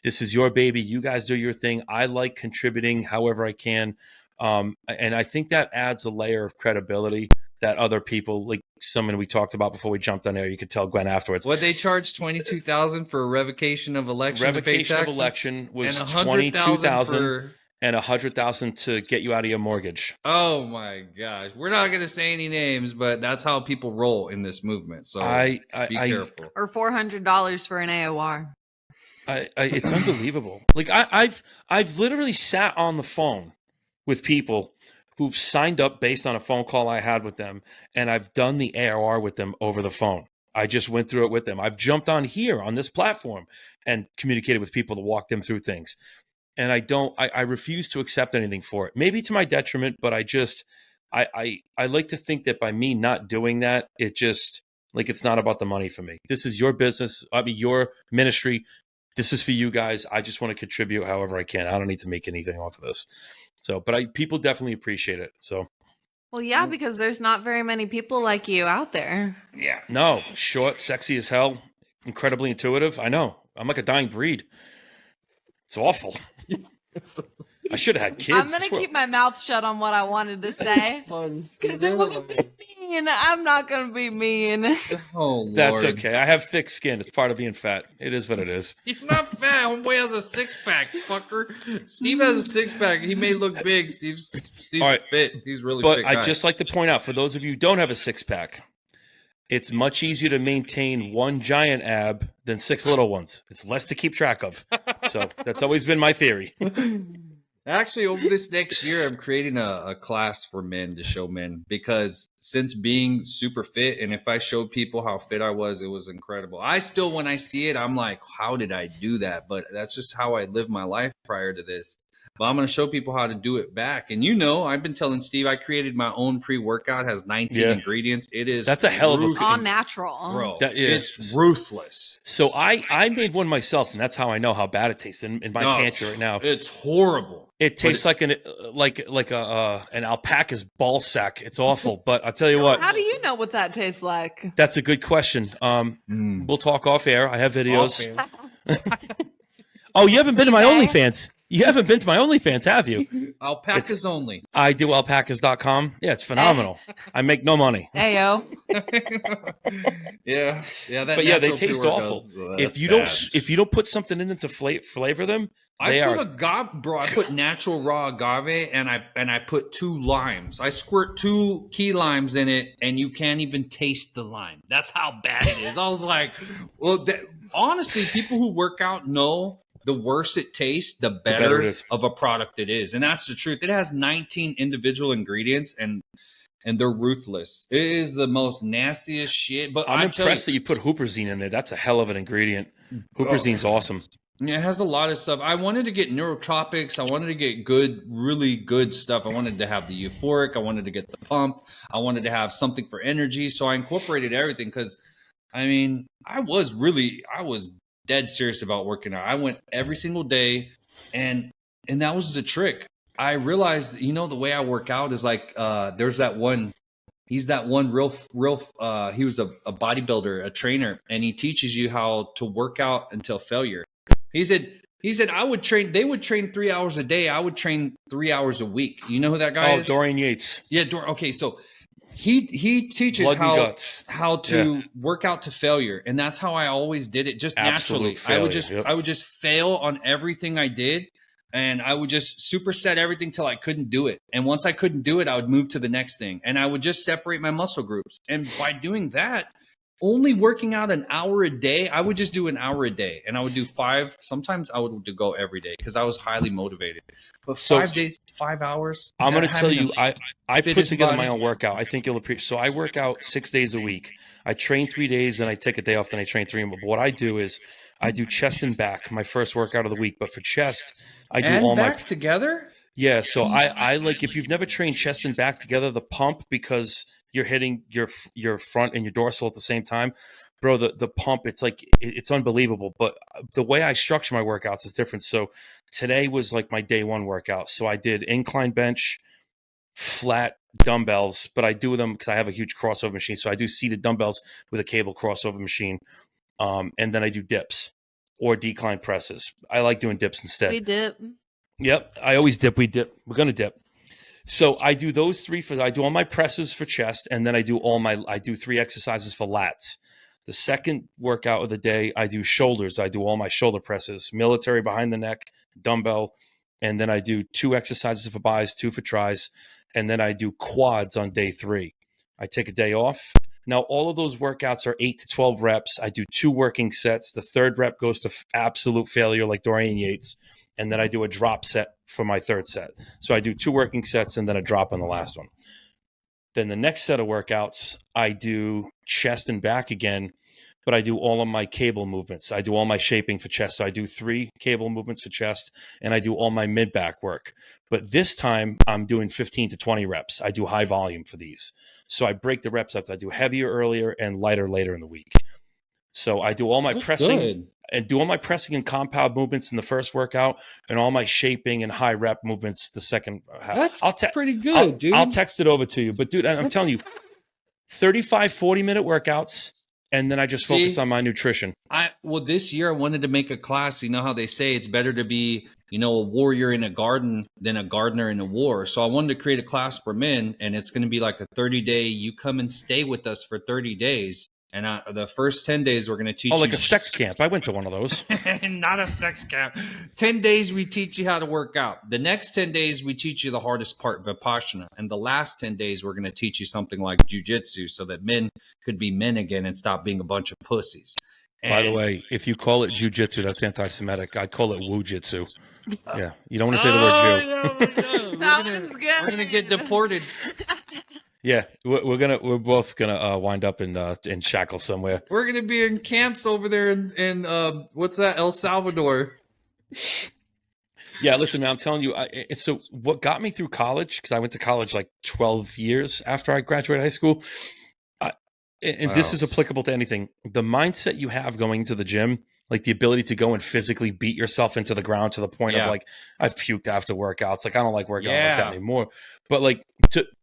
this is your baby. You guys do your thing. I like contributing however I can, and I think that adds a layer of credibility that other people, like someone we talked about before we jumped on air, you could tell Gwen afterwards. What they charged $22,000 for a revocation of election. Revocation of election was $22,000. And $100,000 to get you out of your mortgage. Oh my gosh, we're not going to say any names, but that's how people roll in this movement. So be careful. Or $400 for an AOR. It's unbelievable. Like I've literally sat on the phone with people who've signed up based on a phone call I had with them, and I've done the AOR with them over the phone. I just went through it with them. I've jumped on here on this platform and communicated with people to walk them through things. And I refuse to accept anything for it. Maybe to my detriment, but I like to think that by me not doing that, it just, like, it's not about the money for me. This is your business. I mean, your ministry. This is for you guys. I just want to contribute however I can. I don't need to make anything off of this. So, but people definitely appreciate it. So. Well, yeah, because there's not very many people like you out there. Yeah. No, short, sexy as hell, incredibly intuitive. I know. I'm like a dying breed. It's awful. I should have had kids. I'm going to keep my mouth shut on what I wanted to say. Because it would have been mean. I'm not going to be mean. Oh, Lord. That's okay. I have thick skin. It's part of being fat. It is what it is. He's not fat. Homeboy has a six-pack, fucker. Steve has a six-pack. He may look big. Steve's right. fit. He's really but fit. But I'd just like to point out, for those of you who don't have a six-pack, it's much easier to maintain one giant ab than 6 little ones. It's less to keep track of. So that's always been my theory. Actually, over this next year, I'm creating a class for men to show men, because since being super fit, and if I showed people how fit I was, it was incredible. I still, when I see it, I'm like, how did I do that? But that's just how I lived my life prior to this. but I'm going to show people how to do it back. And you know, I've been telling Steve, I created my own pre-workout, has 19 ingredients. It is that's a hell of a all natural, bro. It's ruthless. So I made one myself, and that's how I know how bad it tastes in my pantry right now. It's horrible. It tastes like an alpaca's ball sack. It's awful, but I'll tell you what. How do you know what that tastes like? That's a good question. We'll talk off air. I have videos. Oh, you haven't been to my OnlyFans. You haven't been to my OnlyFans, have you? Alpacas only. I do alpacas.com. Yeah, it's phenomenal. I make no money. Ayo. yeah. But yeah, they taste awful. If you don't put something in them to flavor them, I put natural raw agave and I put 2 limes. I squirt 2 key limes in it, and you can't even taste the lime. That's how bad it is. I was like, well, honestly, people who work out know the worse it tastes, the better it is of a product it is. And that's the truth. It has 19 individual ingredients, and they're ruthless. It is the most nastiest shit. But I'm impressed that you put huperzine in there. That's a hell of an ingredient. Huperzine's awesome. Yeah, it has a lot of stuff. I wanted to get neurotropics. I wanted to get really good stuff. I wanted to have the euphoric. I wanted to get the pump. I wanted to have something for energy. So I incorporated everything because, I mean, I was dead serious about working out. I went every single day, and that was the trick. I realized, the way I work out is like, there's that one. He's that one real. He was a bodybuilder, a trainer, and he teaches you how to work out until failure. He said they would train 3 hours a day. I would train 3 hours a week. You know who that guy is? Oh, Dorian Yates. Yeah. Okay. So he teaches how to work out to failure. And that's how I always did it. Just naturally. Failure. I would just fail on everything I did. And I would just superset everything till I couldn't do it. And once I couldn't do it, I would move to the next thing. And I would just separate my muscle groups. And by doing that, only working out an hour a day, I would just do an hour a day. And I would do 5. Sometimes I would go every day because I was highly motivated. But 5 days, 5 hours. I'm going to tell you, I put together my own workout. I think you'll appreciate. So I work out 6 days a week. I train 3 days, and I take a day off, then I train 3. But what I do is I do chest and back, my first workout of the week. But for chest, I do and all back together. Yeah, so I like, if you've never trained chest and back together, the pump, because you're hitting your front and your dorsal at the same time, bro. The pump, it's like it's unbelievable. But the way I structure my workouts is different. So today was like my day 1 workout. So I did incline bench, flat dumbbells, but I do them because I have a huge crossover machine. So I do seated dumbbells with a cable crossover machine. And then I do dips or decline presses. I like doing dips instead. We dip. Yep. I always dip. We dip. We're going to dip. So I do those 3 I do all my presses for chest, and then I do 3 exercises for lats. The second workout of the day, I do shoulders. I do all my shoulder presses, military behind the neck, dumbbell, and then I do 2 exercises for bis, 2 for tris, and then I do quads on day 3. I take a day off. Now, all of those workouts are 8 to 12 reps. I do 2 working sets. The 3rd rep goes to absolute failure like Dorian Yates. And then I do a drop set for my 3rd set. So I do 2 working sets and then a drop on the last one. Then the next set of workouts, I do chest and back again, but I do all of my cable movements. I do all my shaping for chest. So I do 3 cable movements for chest, and I do all my mid-back work. But this time, I'm doing 15 to 20 reps. I do high volume for these. So I break the reps up. I do heavier earlier and lighter later in the week. So I do all my pressing and compound movements in the first workout, and all my shaping and high rep movements the second half. That's pretty good, dude. I'll text it over to you. But dude, I'm telling you, 35, 40-minute workouts, and then I just focus on my nutrition. This year I wanted to make a class. You know how they say it's better to be, a warrior in a garden than a gardener in a war. So I wanted to create a class for men, and it's going to be like a 30-day, you come and stay with us for 30 days. And the first 10 days, we're going to teach you. Oh, like a sex camp. I went to one of those. Not a sex camp. 10 days, we teach you how to work out. The next 10 days, we teach you the hardest part, Vipassana. And the last 10 days, we're going to teach you something like jujitsu so that men could be men again and stop being a bunch of pussies. By the way, if you call it jujitsu, that's anti-Semitic. I call it woo-jitsu. Yeah. You don't want to say the word Jew. Sounds good. We're going to get deported. Yeah, we're both gonna wind up in shackles somewhere. We're gonna be in camps over there in what's that, El Salvador. Yeah, listen, man, I'm telling you. So what got me through college, because I went to college like 12 years after I graduated high school, and this is applicable to anything. The mindset you have going to the gym, like the ability to go and physically beat yourself into the ground to the point of like, I've puked after workouts. Like, I don't like working out like that anymore. But like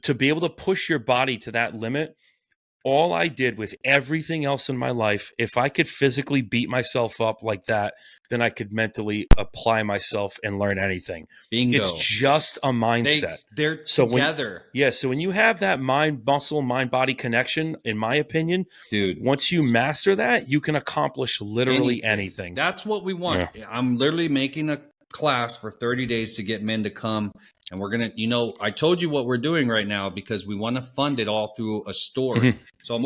to be able to push your body to that limit, all I did with everything else in my life, if I could physically beat myself up like that, then I could mentally apply myself and learn anything. Bingo. It's just a mindset. They're together. So when you have that mind-body connection, in my opinion, dude, once you master that, you can accomplish literally anything. That's what we want. Yeah. I'm literally making a class for 30 days to get men to come. And we're going to, I told you what we're doing right now because we want to fund it all through a store. Mm-hmm. So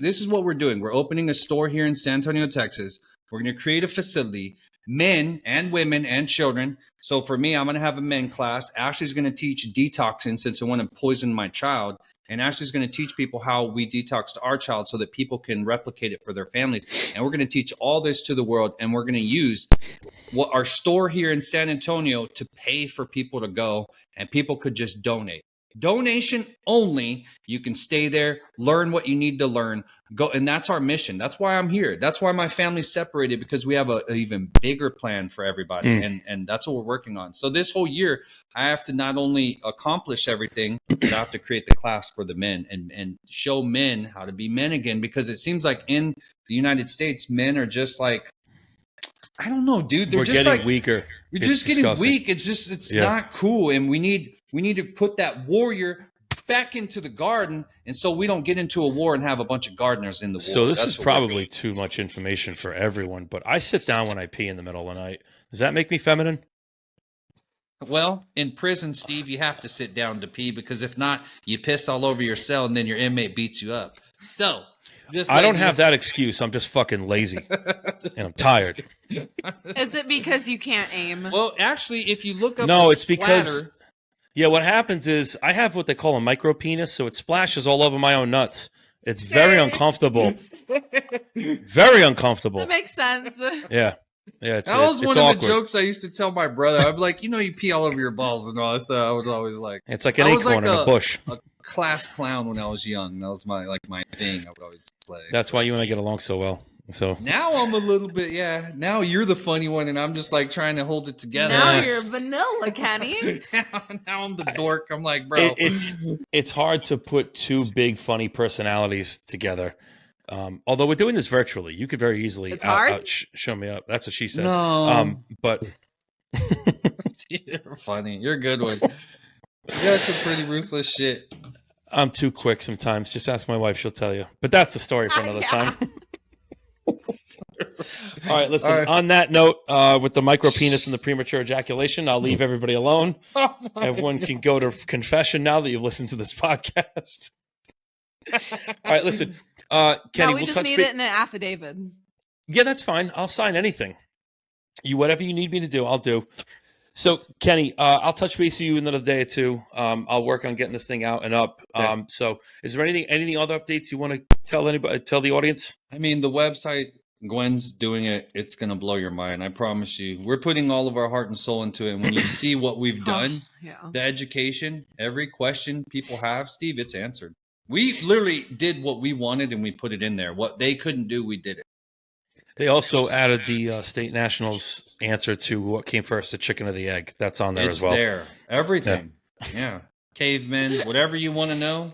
this is what we're doing. We're opening a store here in San Antonio, Texas. We're going to create a facility, men and women and children. So for me, I'm going to have a men class. Ashley's going to teach detoxing since I want to poison my child. And Ashley's going to teach people how we detox to our child so that people can replicate it for their families. And we're going to teach all this to the world. And we're going to use what our store here in San Antonio to pay for people to go. And people could just donate. Donation only. You can stay there, learn what you need to learn, go. And that's our mission. That's why I'm here. That's why my family's separated, because we have an even bigger plan for everybody. And that's what we're working on. So this whole year, I have to not only accomplish everything, but I have to create the class for the men and show men how to be men again, because it seems like in the United States, men are just like, I don't know, dude. We're just getting weaker. We're just getting weak. It's not cool. And we need to put that warrior back into the garden. And so we don't get into a war and have a bunch of gardeners in the war. So this is probably too much information for everyone, but I sit down when I pee in the middle of the night. Does that make me feminine? Well, in prison, Steve, you have to sit down to pee, because if not, you piss all over your cell and then your inmate beats you up. So I don't have that excuse. I'm just fucking lazy and I'm tired. Is it because you can't aim? Well, actually, if you look up, it's because what happens is I have what they call a micro penis, so it splashes all over my own nuts. It's very uncomfortable. Very uncomfortable. That makes sense. Yeah. Yeah, that was one of the jokes I used to tell my brother. I'd be like, you pee all over your balls and all that stuff. I was always like, it's like an acorn in a bush. A class clown when I was young. That was my thing. I would always play. That's why you and I get along so well. So now I'm a little bit, now you're the funny one, and I'm just like trying to hold it together. Now you're vanilla, Kenny. now I'm the dork. I'm like, bro, it's hard to put two big funny personalities together. Although we're doing this virtually, you could very easily show me up. That's what she said. No. But you're funny. You're a good one. That's some pretty ruthless shit. I'm too quick sometimes. Just ask my wife; she'll tell you. But that's the story for another time. All right, listen. All right. On that note, with the micro penis and the premature ejaculation, I'll leave everybody alone. Everyone can go to confession now that you've listened to this podcast. All right, listen. Kenny, we just need it in an affidavit. Yeah, that's fine. I'll sign anything. Whatever you need me to do, I'll do. So, Kenny, I'll touch base with you in another day or two. I'll work on getting this thing out and up. So, is there anything other updates you want to tell the audience? I mean, the website, Gwen's doing it. It's going to blow your mind. I promise you. We're putting all of our heart and soul into it. And when you see what we've done, the education, every question people have, Steve, it's answered. We literally did what we wanted and we put it in there. What they couldn't do, we did it. They also added the State Nationals answer to what came first, the chicken or the egg. That's on there as well. It's there. Everything. Yeah. Cavemen, whatever you want to know.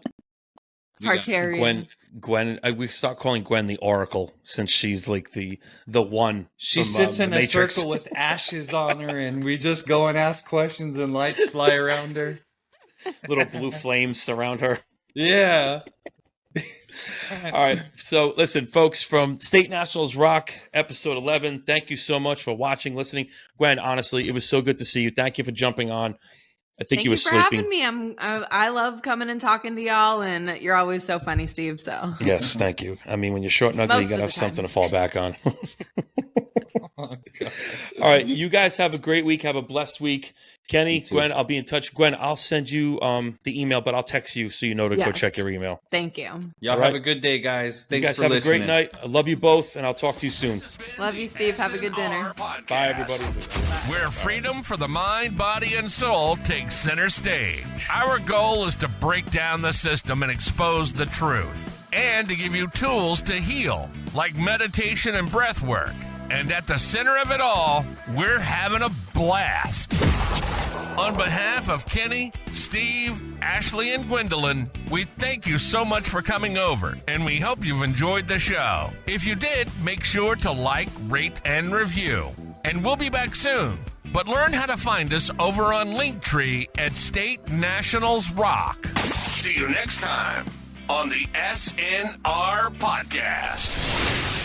Tartarian. Gwen, we start calling Gwen the Oracle since she's like the one. She sits in a circle with ashes on her and we just go and ask questions and lights fly around her. Little blue flames surround her. Yeah. All right. So listen, folks, from State Nationals Rock, episode 11, thank you so much for watching, listening. Gwen, honestly, it was so good to see you. Thank you for jumping on. I think you were sleeping. Thank you for having me. I love coming and talking to y'all, and you're always so funny, Steve. So yes, thank you. I mean, when you're short and ugly, you got to have something to fall back on. All right. You guys have a great week. Have a blessed week. Kenny, Gwen, I'll be in touch. Gwen, I'll send you the email, but I'll text you so you know to go check your email. Thank you. Y'all have a good day, guys. Thanks you guys for have listening. a great night. I love you both, and I'll talk to you soon. Love you, Steve. Have a good dinner. Bye, everybody. Where freedom for the mind, body, and soul takes center stage. Our goal is to break down the system and expose the truth, and to give you tools to heal, like meditation and breath work. And at the center of it all, we're having a blast. On behalf of Kenny, Steve, Ashley, and Gwendolyn, we thank you so much for coming over, and we hope you've enjoyed the show. If you did, make sure to like, rate, and review. And we'll be back soon. But learn how to find us over on Linktree at State Nationals Rock. See you next time on the SNR Podcast.